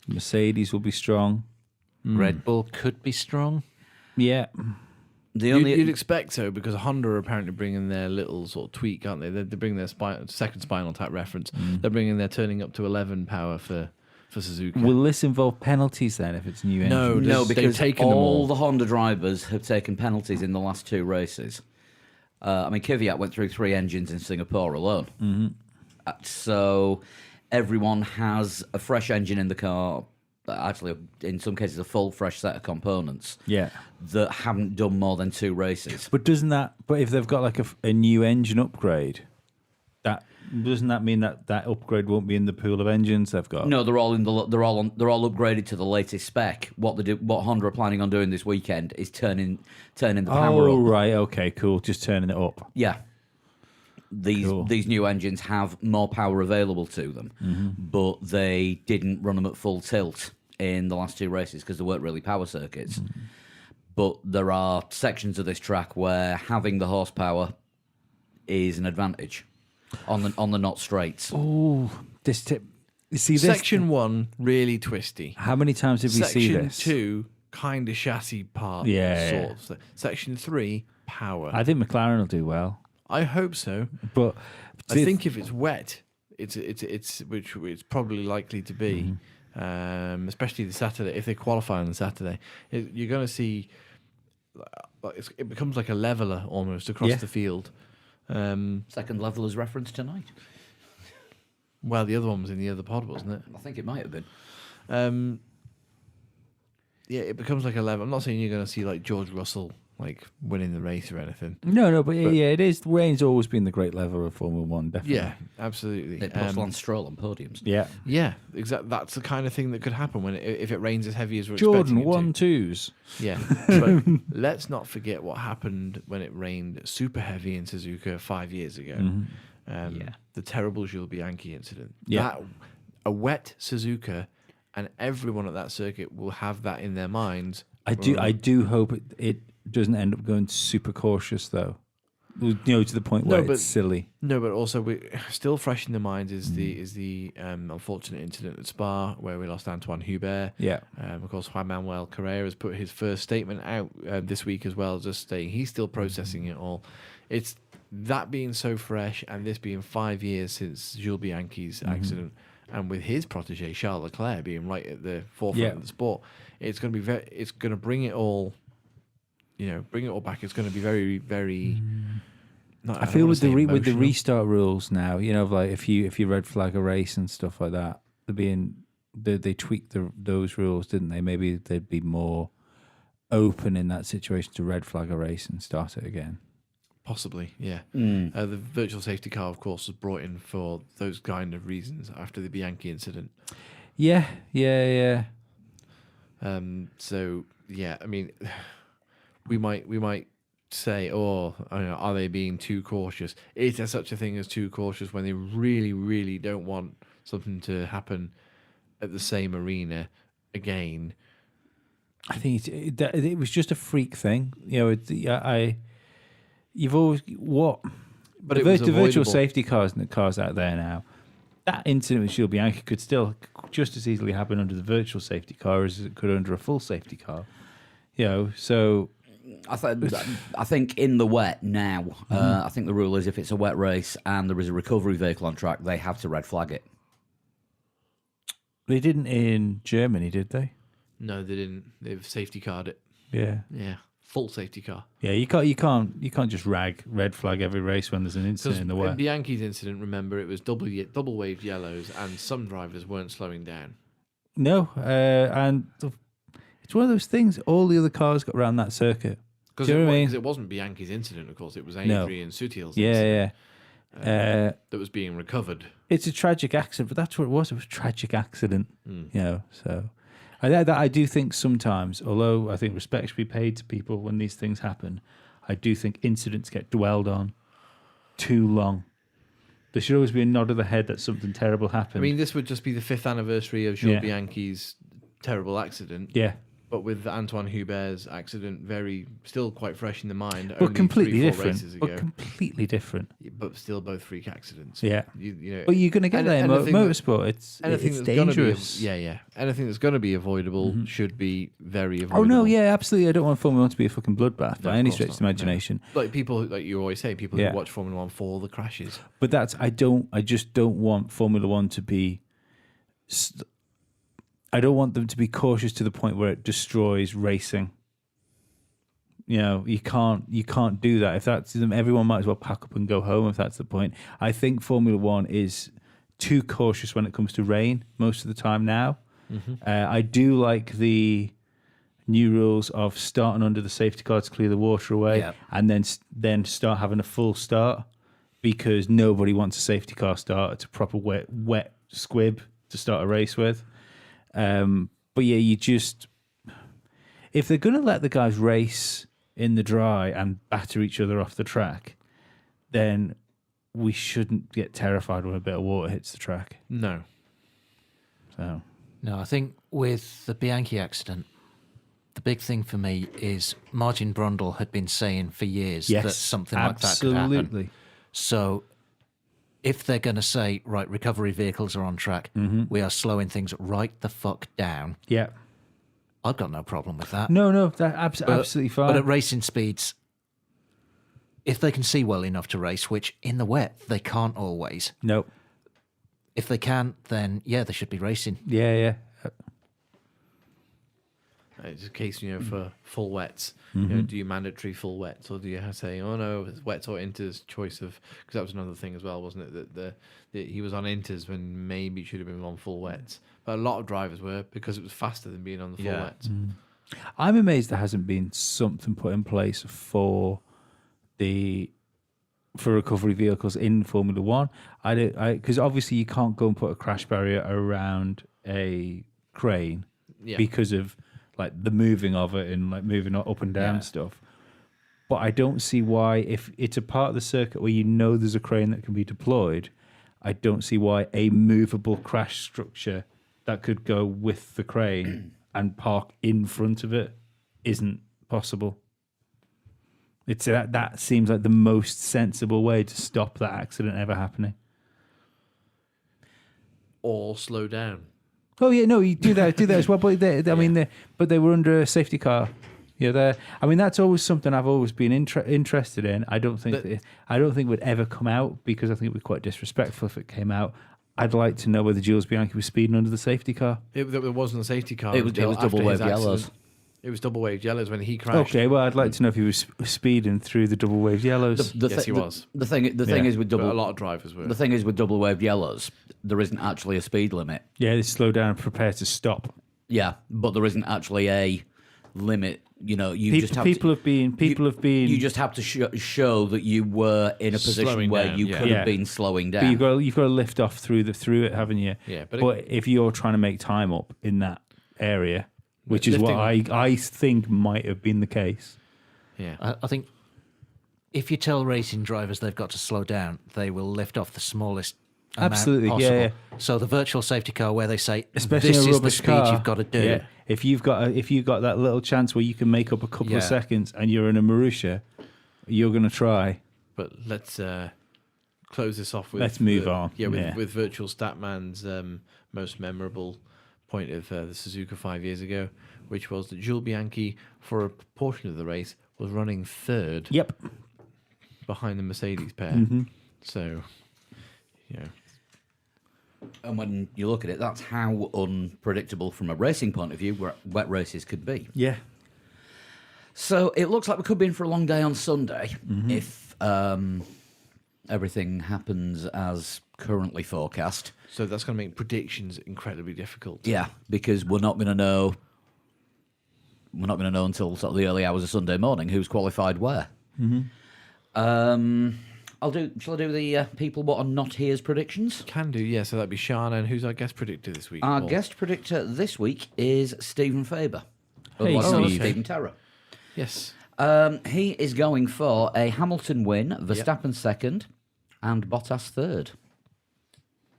Mercedes will be strong. Red Bull could be strong. Yeah. The You'd, only you'd expect so because Honda are apparently bringing their little sort of tweak, aren't they? They're bringing their second spinal tap reference. They're bringing their turning up to 11 power for Suzuka. Will this involve penalties then if it's new No, engines? no, they've because taken them all. the Honda drivers have taken penalties in the last two races. I mean, Kvyat went through 3 engines in Singapore alone. So everyone has a fresh engine in the car actually, in some cases, a full fresh set of components Yeah. that haven't done more than 2 races. But but if they've got like a new engine upgrade, doesn't that mean that upgrade won't be in the pool of engines they've got? No, they're all upgraded to the latest spec. What Honda are planning on doing this weekend is turning the power Oh, up. right. Okay, cool. Just turning it up. Yeah. Cool. These new engines have more power available to them, but they didn't run them at full tilt in the last 2 races because they weren't really power circuits. But there are sections of this track where having the horsepower is an advantage on the not straights. Oh, this tip. You see this? Section 1 really twisty. How many times have we seen Section this? 2 kind of chassis part. Yeah. Sort of. Section 3 power. I think McLaren will do well, I hope so. but I think if it's wet, it's which it's probably likely to be, Mm-hmm. especially the Saturday. If they qualify on the Saturday, you're going to see it becomes like a leveler almost across Yeah. the field. Second level is referenced tonight. Well, the other one was in the other pod, wasn't it? I think it might have been. Yeah, it becomes like a level. I'm not saying you're going to see like George Russell like winning the race or anything. no, but yeah, it is. Rain's always been the great lever of Formula One, definitely. Yeah, absolutely. It puts Lance Stroll on podiums. Yeah. Yeah, exactly. That's the kind of thing that could happen if it rains as heavy as we're Jordan expecting it to. 1-2s. Yeah, but let's not forget what happened when it rained super heavy in Suzuka 5 years ago. The terrible Jules Bianchi incident. Yeah. A wet Suzuka, and everyone at that circuit will have that in their minds. I do hope it doesn't end up going super cautious though. To the point where it's silly. No, but also we still fresh in the minds is the unfortunate incident at Spa where we lost Antoine Hubert. Yeah. Of course, Juan Manuel Correa has put his first statement out this week as well, just saying he's still processing it all. It's that being so fresh, and this being 5 years since Jules Bianchi's accident, and with his protege Charles Leclerc being right at the forefront of the sport, it's going to be it's going to bring it all. Bring it all back. It's going to be very, very. I feel with the restart rules now, like if you red flag a race and stuff like that, they tweaked those rules, didn't they? Maybe they'd be more open in that situation to red flag a race and start it again. Possibly, yeah. The virtual safety car, of course, was brought in for those kind of reasons after the Bianchi incident. Yeah. So yeah, I mean, we might say, are they being too cautious? Is there such a thing as too cautious when they really, really don't want something to happen at the same arena again? I think it was just a freak thing. You've always But the, it was the virtual avoidable. safety cars out there now. That incident with Jules Bianchi could still just as easily happen under the virtual safety car as it could under a full safety car. So I think in the wet now, I think the rule is if it's a wet race and there is a recovery vehicle on track, they have to red flag it. they didn't in Germany, did they? No, they didn't. They've safety carred it. Yeah. Yeah, full safety car. Yeah, you can't just red flag every race when there's an incident in the wet. Bianchi's incident, remember, it was double waved yellows, and some drivers weren't slowing down. No, it's one of those things. All the other cars got around that circuit. Because Do you know what I mean? it wasn't Bianchi's incident, of course. It was No. Adrian Sutil's Yeah. incident that was being recovered. It's a tragic accident, but that's what it was. It was a tragic accident. So I do think sometimes, although I think respect should be paid to people when these things happen, I do think incidents get dwelled on too long. There should always be a nod of the head that something terrible happened. I mean, this would just be the 5th anniversary of Jules Yeah. Bianchi's terrible accident. yeah, But with Antoine Hubert's accident still quite fresh in the mind. but only completely 3-4 different. races ago. But completely different. But still both freak accidents. Yeah. You know, But you're going to get and- there in anything that- motorsport. It's anything that's dangerous. Gonna be, anything that's going to be avoidable should be very avoidable. Oh no, yeah, absolutely. I don't want Formula One to be a fucking bloodbath No, by of any course stretch not, of the imagination. Like people, like you always say, people Yeah. who watch Formula One for the crashes. But I just don't want Formula One to be. I don't want them to be cautious to the point where it destroys racing. You can't do that. If that's them, everyone might as well pack up and go home. If that's the point, I think Formula One is too cautious when it comes to rain most of the time now. I do like the new rules of starting under the safety car to clear the water away, Yeah. and then start having a full start, because nobody wants a safety car start. It's a proper wet squib to start a race with. But yeah, if they're going to let the guys race in the dry and batter each other off the track, then we shouldn't get terrified when a bit of water hits the track. No. So No, I think with the Bianchi accident, the big thing for me is Martin Brundle had been saying for years yes, that something like that could happen. absolutely. So if they're going to say, right, recovery vehicles are on track, we are slowing things right the fuck down, Yeah. I've got no problem with that. No, that's absolutely fine. But at racing speeds, if they can see well enough to race, which in the wet they can't always, no. if they can, then yeah, they should be racing. Yeah. It's a case, for full wets. Do you mandatory full wets, or do you say, oh no, it's wets or inters choice of? Because that was another thing as well, wasn't it? That he was on inters when maybe it should have been on full wets, but a lot of drivers were, because it was faster than being on the full wets. I'm amazed there hasn't been something put in place for recovery vehicles in Formula One. Because obviously you can't go and put a crash barrier around a crane because of like the moving of it and like moving up and down stuff. But I don't see why, if it's a part of the circuit where there's a crane that can be deployed, I don't see why a movable crash structure that could go with the crane and park in front of it isn't possible. It's that seems like the most sensible way to stop that accident ever happening. Or slow down. Oh yeah, no, you do that as well. But they were under a safety car. That's always something I've always been interested in. I don't think it would ever come out, because I think it would be quite disrespectful if it came out. I'd like to know whether Jules Bianchi was speeding under the safety car. It wasn't a safety car. It was until double after his waved yellows. accident. It was double waved yellows when he crashed. Okay, well, I'd like to know if he was speeding through the double waved yellows. Yes, he was. The thing is with But double. a lot of drivers were. The thing is with double waved yellows, there isn't actually a speed limit. Yeah, they slow down and prepare to stop. Yeah, but there isn't actually a limit. You just have people to, have been. You just have to show that you were in a position Slowing where down, you yeah. could Yeah. have been slowing But down. you've got to lift off through it, haven't you? Yeah, but if you're trying to make time up in that area, which is what I think might have been the case. Yeah. I think if you tell racing drivers they've got to slow down, they will lift off the smallest amount Absolutely, possible. yeah. So the virtual safety car, where they say, Especially this in a is the rubbish speed car, you've got to do. Yeah. If you've got that little chance where you can make up a couple Yeah. of seconds and you're in a Marussia, you're going to try. But let's close this off with. Let's move on. Yeah, with, Yeah. with Virtual Statman's most memorable point of the Suzuka 5 years ago, which was that Jules Bianchi, for a portion of the race, was running third Yep. behind the Mercedes pair. Mm-hmm. So, And when you look at it, that's how unpredictable from a racing point of view wet races could be. Yeah. So it looks like we could be in for a long day on Sunday if everything happens as currently forecast. so that's going to make predictions incredibly difficult. Yeah, because we're not going to know. We're not going to know until sort of the early hours of Sunday morning who's qualified where. Shall I do the people what are not here's predictions? Can do, yeah. So that'd be Sean, and who's our guest predictor this week? Our Paul? guest predictor this week is Stephen Faber, Hey, otherwise known as Steve. Stephen Terror. Yes. He is going for a Hamilton win, Verstappen second, and Bottas third.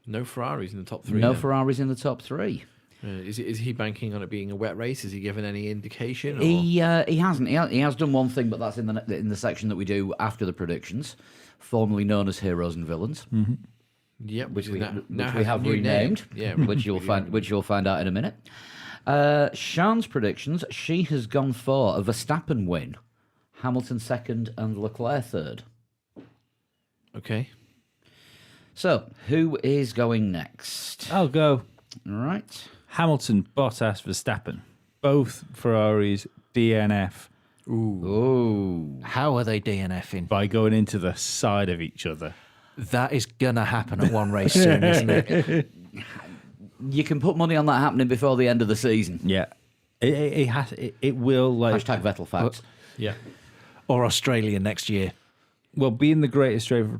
No Ferraris in the top three. No then. Ferraris in the top three. Is he banking on it being a wet race? Has he given any indication? Or? He hasn't. He has done one thing, but that's in the section that we do after the predictions, formerly known as Heroes and Villains, Yep, which is we now we has a have new renamed. name. Yeah, which you'll find out in a minute. Sean's predictions. She has gone for a Verstappen win, Hamilton second, and Leclerc third. Okay. So who is going next? I'll go. All right. Hamilton, Bottas, Verstappen. Both Ferraris DNF Oh, How are they DNFing? by going into the side of each other. That is going to happen at one race soon, isn't it? you can put money on that happening before the end of the season. Yeah, it has. It will like Hashtag Vettel facts. Yeah. Or Australia next year. well, being the greatest racing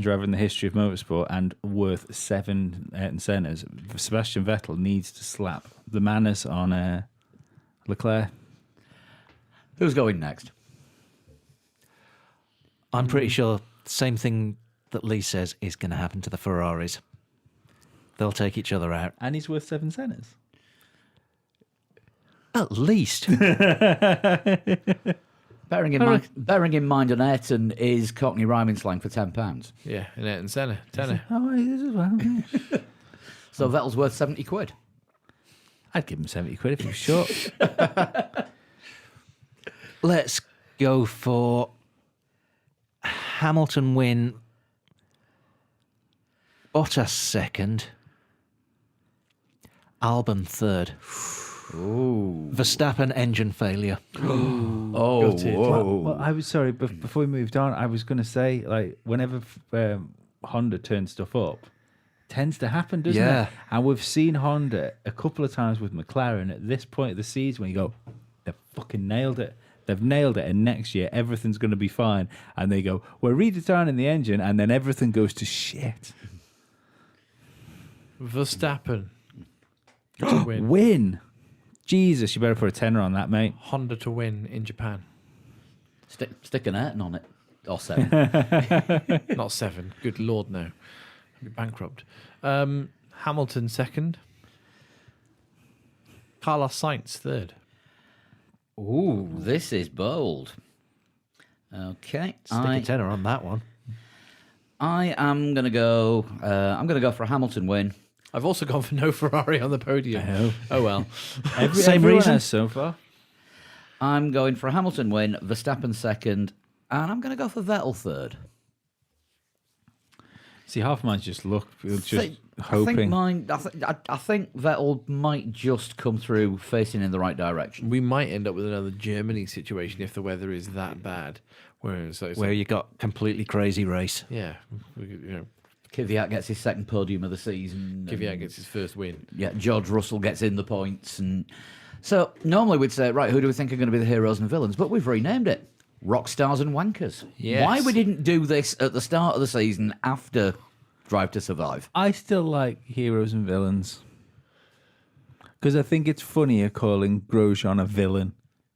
driver in the history of motorsport and worth 7 Ayrton Sennas, Sebastian Vettel needs to slap the manners on Leclerc. Who's going next? I'm pretty sure the same thing that Lee says is going to happen to the Ferraris. They'll take each other out. And he's worth 7 Sennas. At least. Bearing in mind an Ayrton is Cockney rhyming slang for £10. Yeah, and Ayrton Senna, tenner. Oh, he is as well. So Vettel's worth 70 quid. I'd give him 70 quid if he was short. Let's go for Hamilton win, Bottas second, Albon third. Ooh. Verstappen engine failure. Oh, Gutted. whoa. Well, I was sorry, but before we moved on, I was going to say, like, whenever Honda turns stuff up, tends to happen, doesn't Yeah. it? And we've seen Honda a couple of times with McLaren at this point of the season when you go, they've fucking nailed it. They've nailed it, and next year everything's going to be fine. And they go, we're redesigning the engine, and then everything goes to shit. Verstappen to win. Win. Jesus, you better put a tenner on that, mate. Honda to win in Japan. Stick an Ayrton on it. Or 7. Not 7. Good Lord, no. I'd be bankrupt. Hamilton second. Carlos Sainz third. Ooh, this is bold. Okay. Stick a tenner on that one. I am going to go... I'm going to go for a Hamilton win. I've also gone for no Ferrari on the podium. know. Oh well. Same Everyone reason? has so far. I'm going for a Hamilton win, Verstappen second, and I'm going to go for Vettel third. See, half mine's just luck, just I think hoping. mine. I think Vettel might just come through facing in the right direction. We might end up with another Germany situation if the weather is that bad. Whereas, Where you got completely crazy race. yeah, you know, Kvyat gets his second podium of the season. Kvyat and, gets his first win. Yeah, George Russell gets in the points, and so normally we'd say, right, who do we think are going to be the heroes and villains? But we've renamed it Rock Stars and Wankers. Yes. Why we didn't do this at the start of the season after Drive to Survive? I still like heroes and villains. Because I think it's funnier calling Grosjean a villain.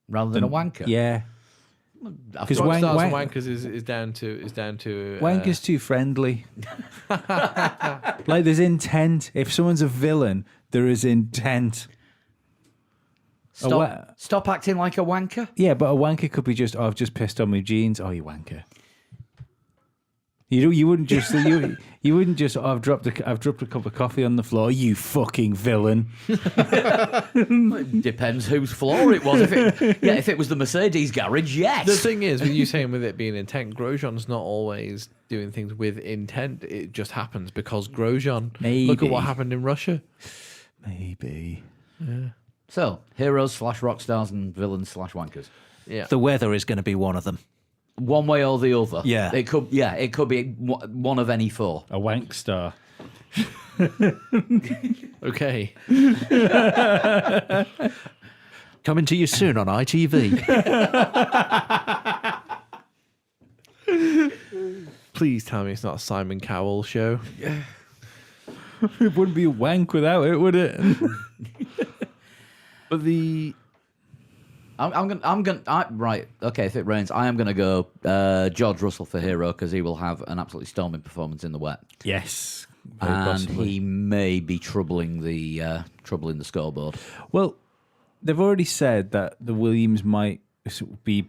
Rather than a wanker. Yeah. Because Rock Stars and Wank- Wankers is down to Wanker's too friendly. Like, there's intent. If someone's a villain, there is intent. Stop acting like a wanker. Yeah, but a wanker could be just, oh, I've just pissed on my jeans. Oh, you wanker. You wouldn't just you wouldn't just, oh, I've dropped a cup of coffee on the floor. You fucking villain. Depends whose floor it was. If it was the Mercedes garage, yes. The thing is, with you saying with it being intent, Grosjean's not always doing things with intent. It just happens because Grosjean. Look at Maybe. what happened in Russia. Maybe. So, heroes / rock stars and villains / wankers. Yeah. The weather is going to be one of them. One way or the other. Yeah. It could be one of any four. A wank star. Okay. Coming to you soon on ITV. Please tell me it's not a Simon Cowell show. It wouldn't be a wank without it, would it? But the Right. Okay. If it rains, I am gonna go George Russell for hero because he will have an absolutely storming performance in the wet, Yes. Very and possibly. he may be troubling the scoreboard. Well, they've already said that the Williams might be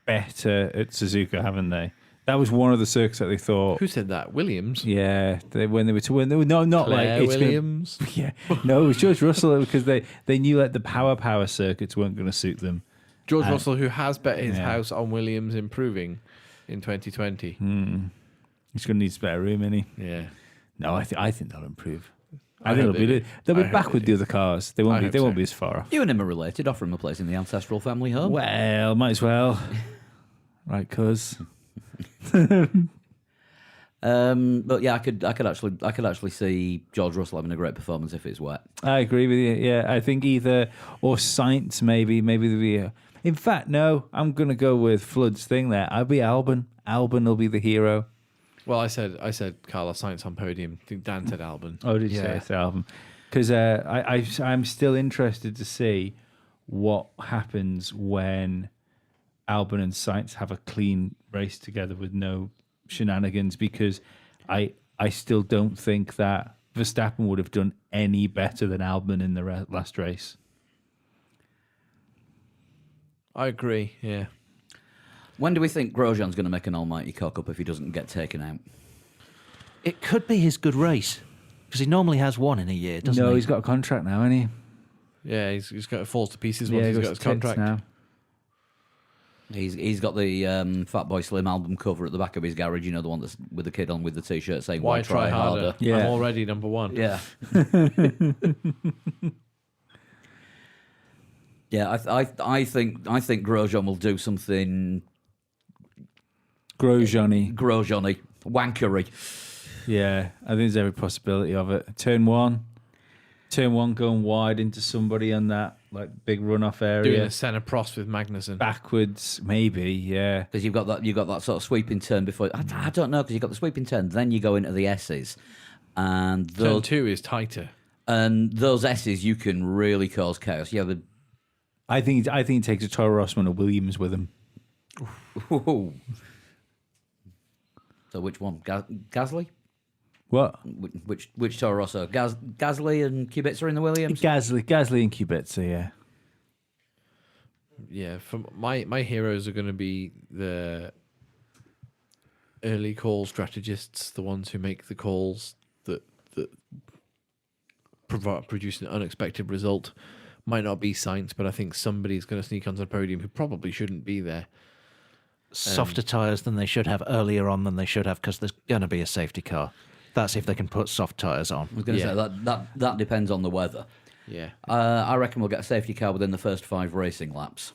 better at Suzuka, haven't they? That was one of the circuits that they thought. who said that? Williams. Yeah, when they were no, not Claire like it's gonna- Williams. yeah, no, it was George Russell because they knew like the power circuits weren't going to suit them. George Russell, who has bet his Yeah. house on Williams improving in 2020. He's going to need spare room, isn't he? Yeah. No, I think they'll improve. I I think hope they do. they'll I be hope back they with do. the other cars. They won't I be. hope They won't so. be as far off. You and him are related. Offer him a place in the ancestral family home. Well, might as well. Right, cuz. But yeah, I could actually see George Russell having a great performance if it's wet. I agree with you. Yeah, I think either or Sainz maybe there'll be a. In fact, no, I'm gonna go with Flood's thing there. I'll be Albon. Albon will be the hero. Well, I said Carlos Sainz on podium. I think Dan said Albon. Oh, did you say it's Albon? Because I'm still interested to see what happens when Albon and Sainz have a clean race together with no shenanigans, because I still don't think that Verstappen would have done any better than Albon in the last race. I agree. Yeah. When do we think Grosjean's going to make an almighty cock up if he doesn't get taken out? It could be his good race, because he normally has one in a year, doesn't he? No, he's got a contract now, hasn't he? Yeah, he's got it falls to pieces Yeah, once he he's goes got his to tits contract. now. He's got the Fatboy Slim album cover at the back of his garage. You know, the one that's with the kid on with the t-shirt saying "Why try harder?" Yeah. I'm already number one. Yeah. Yeah, I think Grosjean will do something Grosjean-y. Grosjean-y, wankery. Yeah, I think there's every possibility of it. Turn one going wide into somebody on that like big runoff area. Doing a Senna Prost with Magnussen. Backwards, maybe, yeah. Because you've got that sort of sweeping turn before. I don't know, because you've got the sweeping turn, then you go into the S's, and Turn those 2 is tighter. and those S's you can really cause chaos. Yeah, I think he takes a Toro Rosso and a Williams with him. so which one? Gasly? What? Which Toro Rosso? Gasly and Kubica in the Williams? Gasly and Kubica, yeah. Yeah, for my heroes are going to be the early call strategists, the ones who make the calls that produce an unexpected result. Might not be Sainz, but I think somebody's going to sneak onto the podium who probably shouldn't be there. Softer tyres than they should have earlier on than they should have, because there's going to be a safety car. That's if they can put soft tyres on. I was going to Yeah. say that depends on the weather. Yeah, I reckon we'll get a safety car within the first 5 racing laps.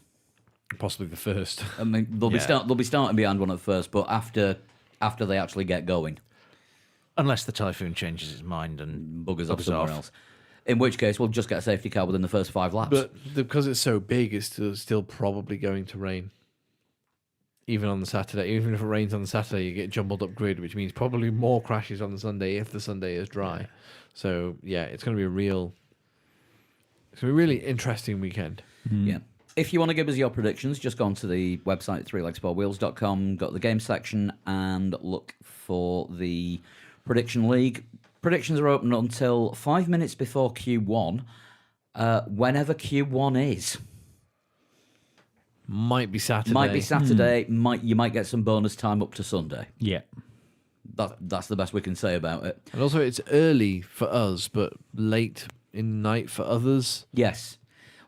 possibly the first. I mean, they'll be starting behind one at first, but after they actually get going, Unless the Typhoon changes his mind and buggers off buggers somewhere off. else. In which case, we'll just get a safety car within the first 5 laps. But because it's so big, it's still probably going to rain. Even on the Saturday, even if it rains on the Saturday, you get jumbled up grid, which means probably more crashes on the Sunday if the Sunday is dry. So yeah, it's going to be it's going to be a really interesting weekend. Yeah. If you want to give us your predictions, just go onto the website, threelegsfourwheels.com, go to the game section and look for the Prediction League. Predictions are open until 5 minutes before Q1, whenever Q1 is. Might be Saturday. Might be Saturday, you might get some bonus time up to Sunday. Yeah. That's the best we can say about it. And also, it's early for us, but late in night for others. Yes.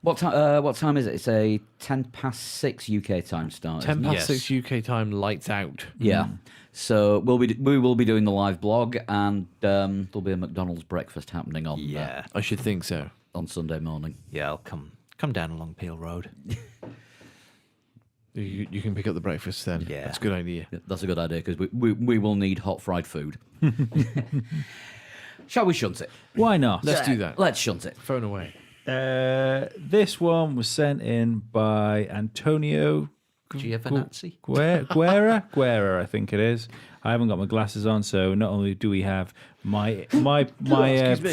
What time is it? It's a 6:10 UK time start. 10 isn't it? past 6 UK time, lights out. Yeah. So we will be doing the live blog, and there'll be a McDonald's breakfast happening on I should think so. on Sunday morning. Yeah, I'll come down along Peel Road. You can pick up the breakfast then. Yeah. That's a good idea. Yeah, that's a good idea, because we will need hot fried food. Shall we shunt it? Why not? Let's do that. Let's shunt it. Phone away. This one was sent in by Antonio Giovinazzi? Guerra, I think it is. I haven't got my glasses on, so not only do we have my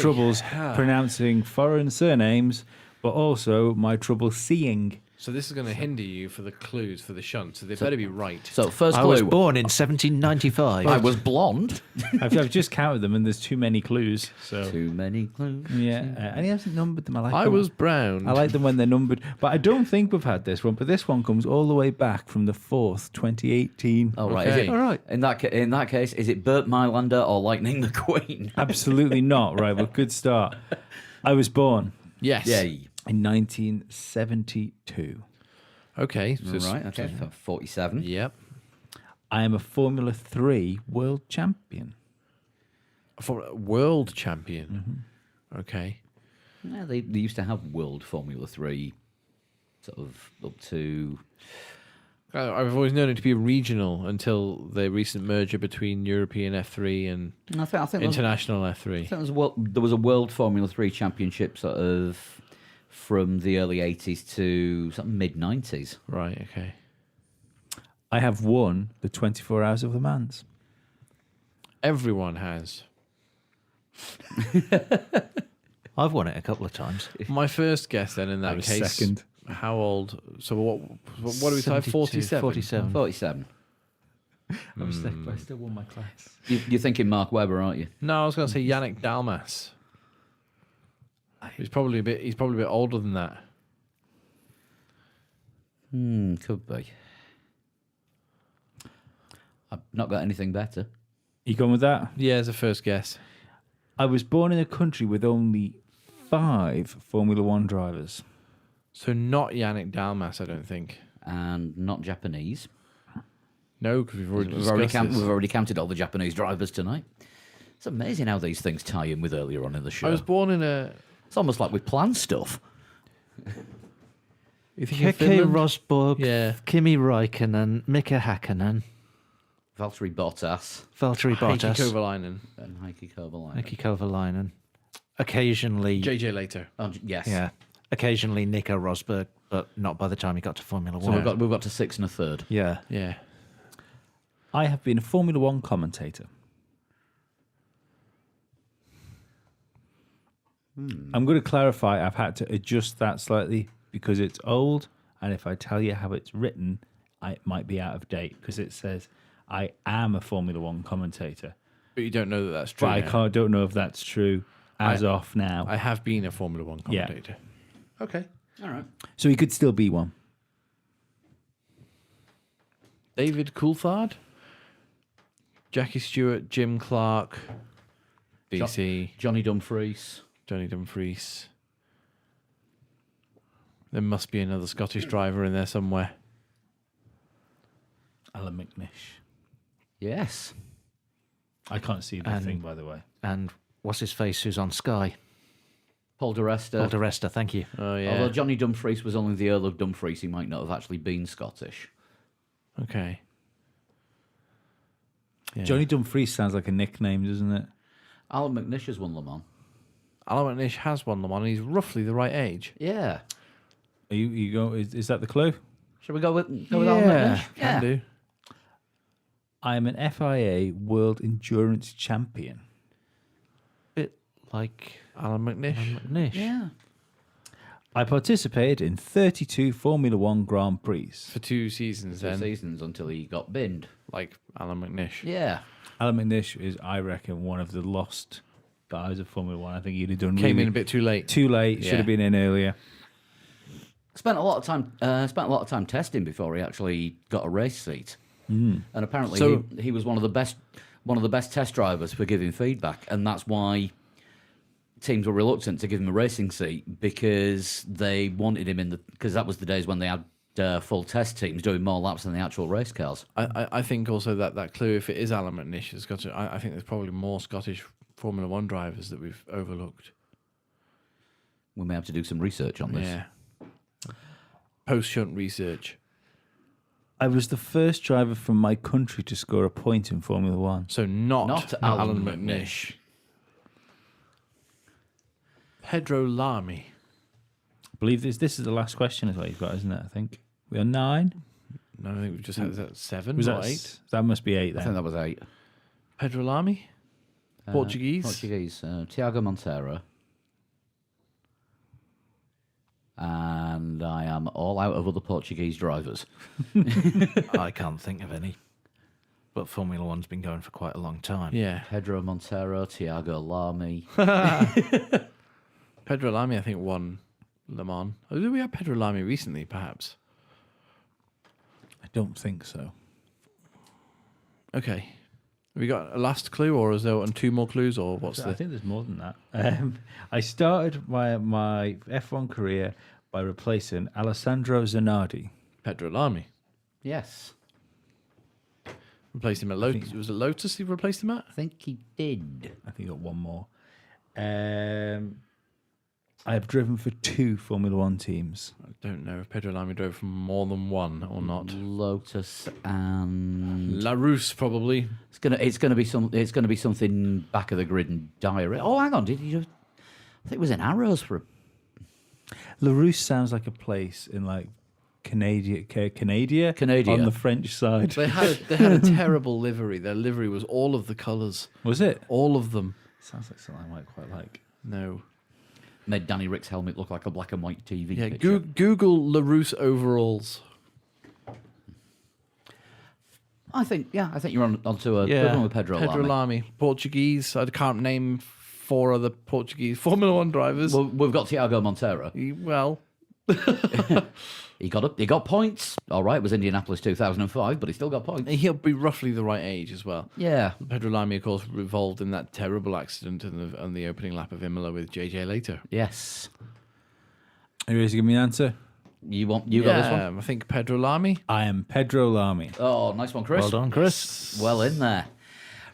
troubles pronouncing foreign surnames, but also my trouble seeing. So this is going to hinder you for the clues for the shunt. So they better be right. So first I clue. was born in 1795. I was blonde. I've just counted them, and there's too many clues. So Too many clues. yeah, and he hasn't numbered them. I them. was brown. I like them when they're numbered, but I don't think we've had this one. But this one comes all the way back from the 4th, 2018. Oh right. Okay. Is it, All right. In that case, is it Bert Mylander or Lightning McQueen? Absolutely not. Right, but good start. I was born Yes. Yay. in 1972. Okay. So Right. Okay. 47. Yep. I am a Formula 3 world champion. For a world champion. Okay. Yeah, they used to have World Formula 3 sort of up to I've always known it to be regional until the recent merger between European F3 and I think there was, international I F3. think there was a World Formula 3 Championship sort of from the early 80s to sort of mid-90s. Right, okay. I have won the 24 Hours of Le Mans. Everyone has. I've won it a couple of times. My first guess then in I that was case. second. How old? So what do we say? 72, 47. 47. 47. I still won my class. You're thinking Mark Webber, aren't you? No, I was going to say Yannick Dalmas. He's probably a bit older than that. Could be. I've not got anything better. You going with that? Yeah, as a first guess. I was born in a country with only 5 Formula One drivers. So not Yannick Dalmas, I don't think. And not Japanese. No, because we've already We've already, discussed this. we've already counted all the Japanese drivers tonight. It's amazing how these things tie in with earlier on in the show. I was born in a. It's almost like we plan stuff. You think of Keke Finland? Rosberg, Yeah. Kimi Räikkönen, Mika Häkkinen, Valtteri Bottas Valtteri Heikki Bottas, Kovalainen. and Heikki Kovalainen. Heikki Kovalainen. Occasionally, JJ later. Oh, yes. yeah, occasionally Nico Rosberg, but not by the time he got to Formula So One. we've got to 6 and a third. Yeah, Yeah. I have been a Formula One commentator. I'm going to clarify, I've had to adjust that slightly because it's old, and if I tell you how it's written, it might be out of date because it says, I am a Formula One commentator. But you don't know that that's true. But now. don't know if that's true as of now. I have been a Formula One Yeah. commentator. Okay. All right. So he could still be one. David Coulthard, Jackie Stewart, Jim Clark, BC, Johnny Dumfries. Johnny Dumfries. There must be another Scottish driver in there somewhere. Alan McNish. Yes. I can't see the And- thing, by the way. and what's his face? Who's on Sky? Paul di Resta. Paul di Resta. Thank you. Oh yeah. Although Johnny Dumfries was only the Earl of Dumfries, he might not have actually been Scottish. Okay. Yeah. Johnny Dumfries sounds like a nickname, doesn't it? Alan McNish has won Le Mans. Alan McNish has won the one. He's roughly the right age. Yeah. Are you go? Is that the clue? Shall we go with Alan McNish? Can do. I am an FIA World Endurance Champion. Bit like Alan McNish. Nish. Yeah. I participated in 32 Formula One Grand Prix. For 2 seasons Two then. seasons until he got binned. Like Alan McNish. Yeah. Alan McNish is, I reckon, one of the lost guys of Formula One. I think he'd have done Came really in a bit too late. too late. Should Yeah. have been in earlier. Spent a lot of time testing before he actually got a race seat. And apparently So- he was one of the best test drivers for giving feedback, and that's why teams were reluctant to give him a racing seat because they wanted him because that was the days when they had full test teams doing more laps than the actual race cars. I think also that clue, if it is Alan McNish, has got to, I think there's probably more Scottish Formula One drivers that we've overlooked. We may have to do some research on this. Yeah. Post-shunt research. I was the first driver from my country to score a point in Formula One. So not Not Alan Alan McNish. Pedro Lamy. I believe this is the last question as well you've got, isn't it? I think we are 9. No, I think we've just had is that 7 Was or that 8. That must be 8 I think then. that was 8. Pedro Lamy. Portuguese. Portuguese. Tiago Monteiro. And I am all out of other Portuguese drivers. I can't think of any. But Formula One's been going for quite a long time. Yeah. Pedro Montero, Tiago Lamy. Pedro Lamy, I think, won Le Mans. Oh, did we have Pedro Lamy recently, perhaps? I don't think so. Okay. Have we got a last clue, or is there 2 more clues, or what's I the... think there's more than that. I started my F1 career by replacing Alessandro Zanardi. Pedro Lamy. Yes, Replaced him at Lotus. Was it Lotus he replaced him at? I think he did. I think I got one more. I have driven for 2 Formula One teams. I don't know if Pedro Lamy drove for more than one or not. Lotus and La Rousse probably. it's gonna be something back of the grid and diary. Oh, hang on, did you? I think it was in Arrows for. La Rousse sounds like a place in like Canada Canada. on the French side. They had a terrible livery. Their livery was all of the colours. Was it? All of them. Sounds like something I might quite like. No. Made Danny Rick's helmet look like a black and white TV Yeah, picture. Google La Rousse overalls. I think you're onto a good one with Pedro Lamy. Lamy. Portuguese. I can't name 4 other Portuguese Formula One drivers. Well, we've got Tiago Monteiro. Well, He got points. All right, it was Indianapolis 2005, but he still got points. he'll be roughly the right age as well. Yeah. Pedro Lamy, of course, involved in that terrible accident on the opening lap of Imola with JJ later. Yes. Are you ready to give me an answer? You got this one? I think Pedro Lamy. I am Pedro Lamy. Oh, nice one, Chris. Well done, Chris. Well in there.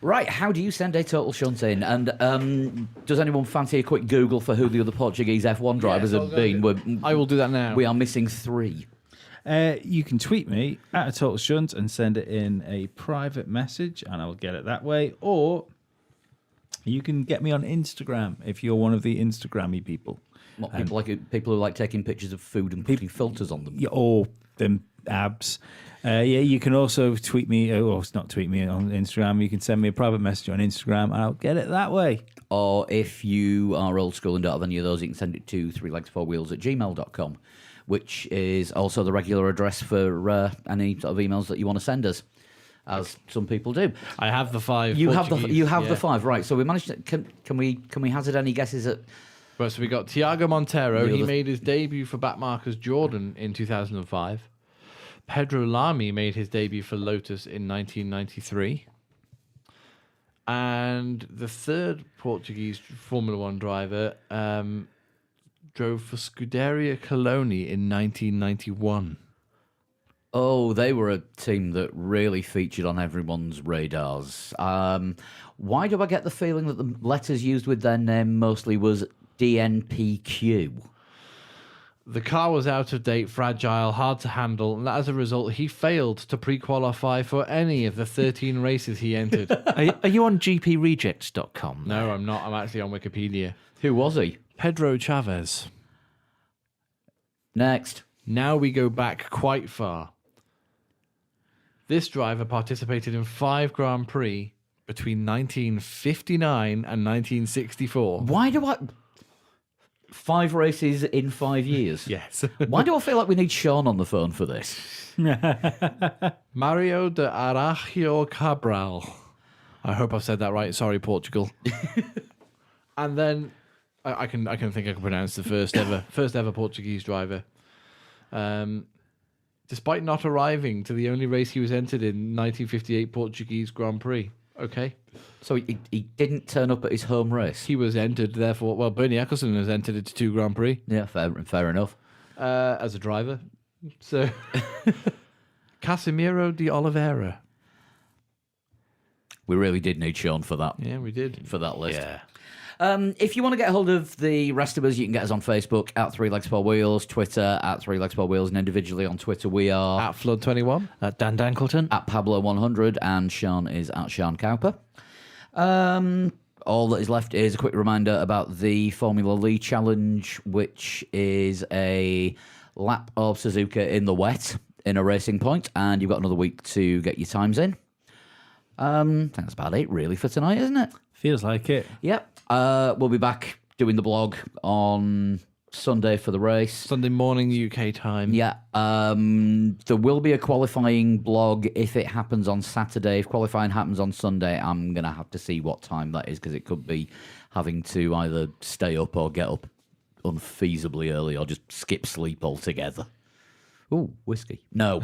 Right, how do you send a total shunt in? And does anyone fancy a quick Google for who the other Portuguese F1 drivers Yes, have been? I will do that now. We are missing 3. You can tweet me at a total shunt and send it in a private message, and I will get it that way. Or you can get me on Instagram if you're one of the Instagrammy people. What, people who like taking pictures of food and putting filters on them. Yeah, or them abs. You can also tweet me, or it's not tweet me on Instagram. You can send me a private message on Instagram, and I'll get it that way. Or if you are old school and don't have any of those, you can send it to 3legs4wheels@gmail.com, which is also the regular address for any sort of emails that you want to send us, as some people do. I have the 5. You have Portuguese, the 5, right? So we managed to. Can we hazard any guesses at? Well, so we got Tiago Monteiro. The He other- made his debut for backmarkers Jordan in 2005. Pedro Lamy made his debut for Lotus in 1993. And the third Portuguese Formula One driver drove for Scuderia Coloni in 1991. Oh, they were a team that really featured on everyone's radars. Why do I get the feeling that the letters used with their name mostly was DNPQ? The car was out of date, fragile, hard to handle, and as a result, he failed to pre-qualify for any of the 13 races he entered. Are you on gprejects.com? No, I'm not. I'm actually on Wikipedia. Who was he? Pedro Chavez. Next. Now we go back quite far. This driver participated in 5 Grand Prix between 1959 and 1964. Why do I... 5 races in 5 years? Yes. Why do I feel like we need Sean on the phone for this? Mario de Aragio Cabral. I hope I've said that right. Sorry, Portugal. And then I can think I can pronounce the first ever Portuguese driver. Despite not arriving to the only race he was entered in, 1958 Portuguese Grand Prix. Okay. So he didn't turn up at his home race? He was entered, therefore, well, Bernie Eccleston has entered into 2 Grand Prix Yeah, fair enough. as a driver. So, Casimiro de Oliveira. We really did need Sean for that. Yeah, we did. For that list. Yeah. If you want to get hold of the rest of us, you can get us on Facebook at 3 Legs 4 Wheels, Twitter at 3 Legs 4 Wheels, and individually on Twitter we are At Flood21. Dan Dankleton. at Pablo100, and Sean is at Sean Cowper. All that is left is a quick reminder about the Formula Lee Challenge, which is a lap of Suzuka in the wet in a racing point, and you've got another week to get your times in. I think that's about it, really, for tonight, isn't it? Feels like it. Yep. We'll be back doing the blog on Sunday for the race. Sunday morning UK time. Yeah. There will be a qualifying blog if it happens on Saturday. If qualifying happens on Sunday, I'm going to have to see what time that is, because it could be having to either stay up or get up unfeasibly early or just skip sleep altogether. Ooh, whiskey. No.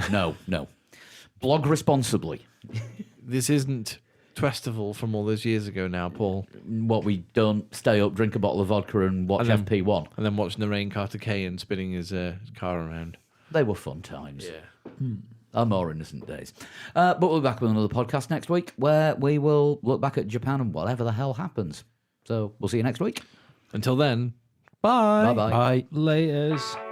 Blog responsibly. This isn't Twestival from all those years ago now, Paul. What we don't stay up, drink a bottle of vodka and watch And then- FP1. And then watching Narain Carter-Kayan spinning his car around. They were fun times. Yeah. Our more innocent days. But we'll be back with another podcast next week where we will look back at Japan and whatever the hell happens. So we'll see you next week. Until then, Bye-bye. Bye. Laters.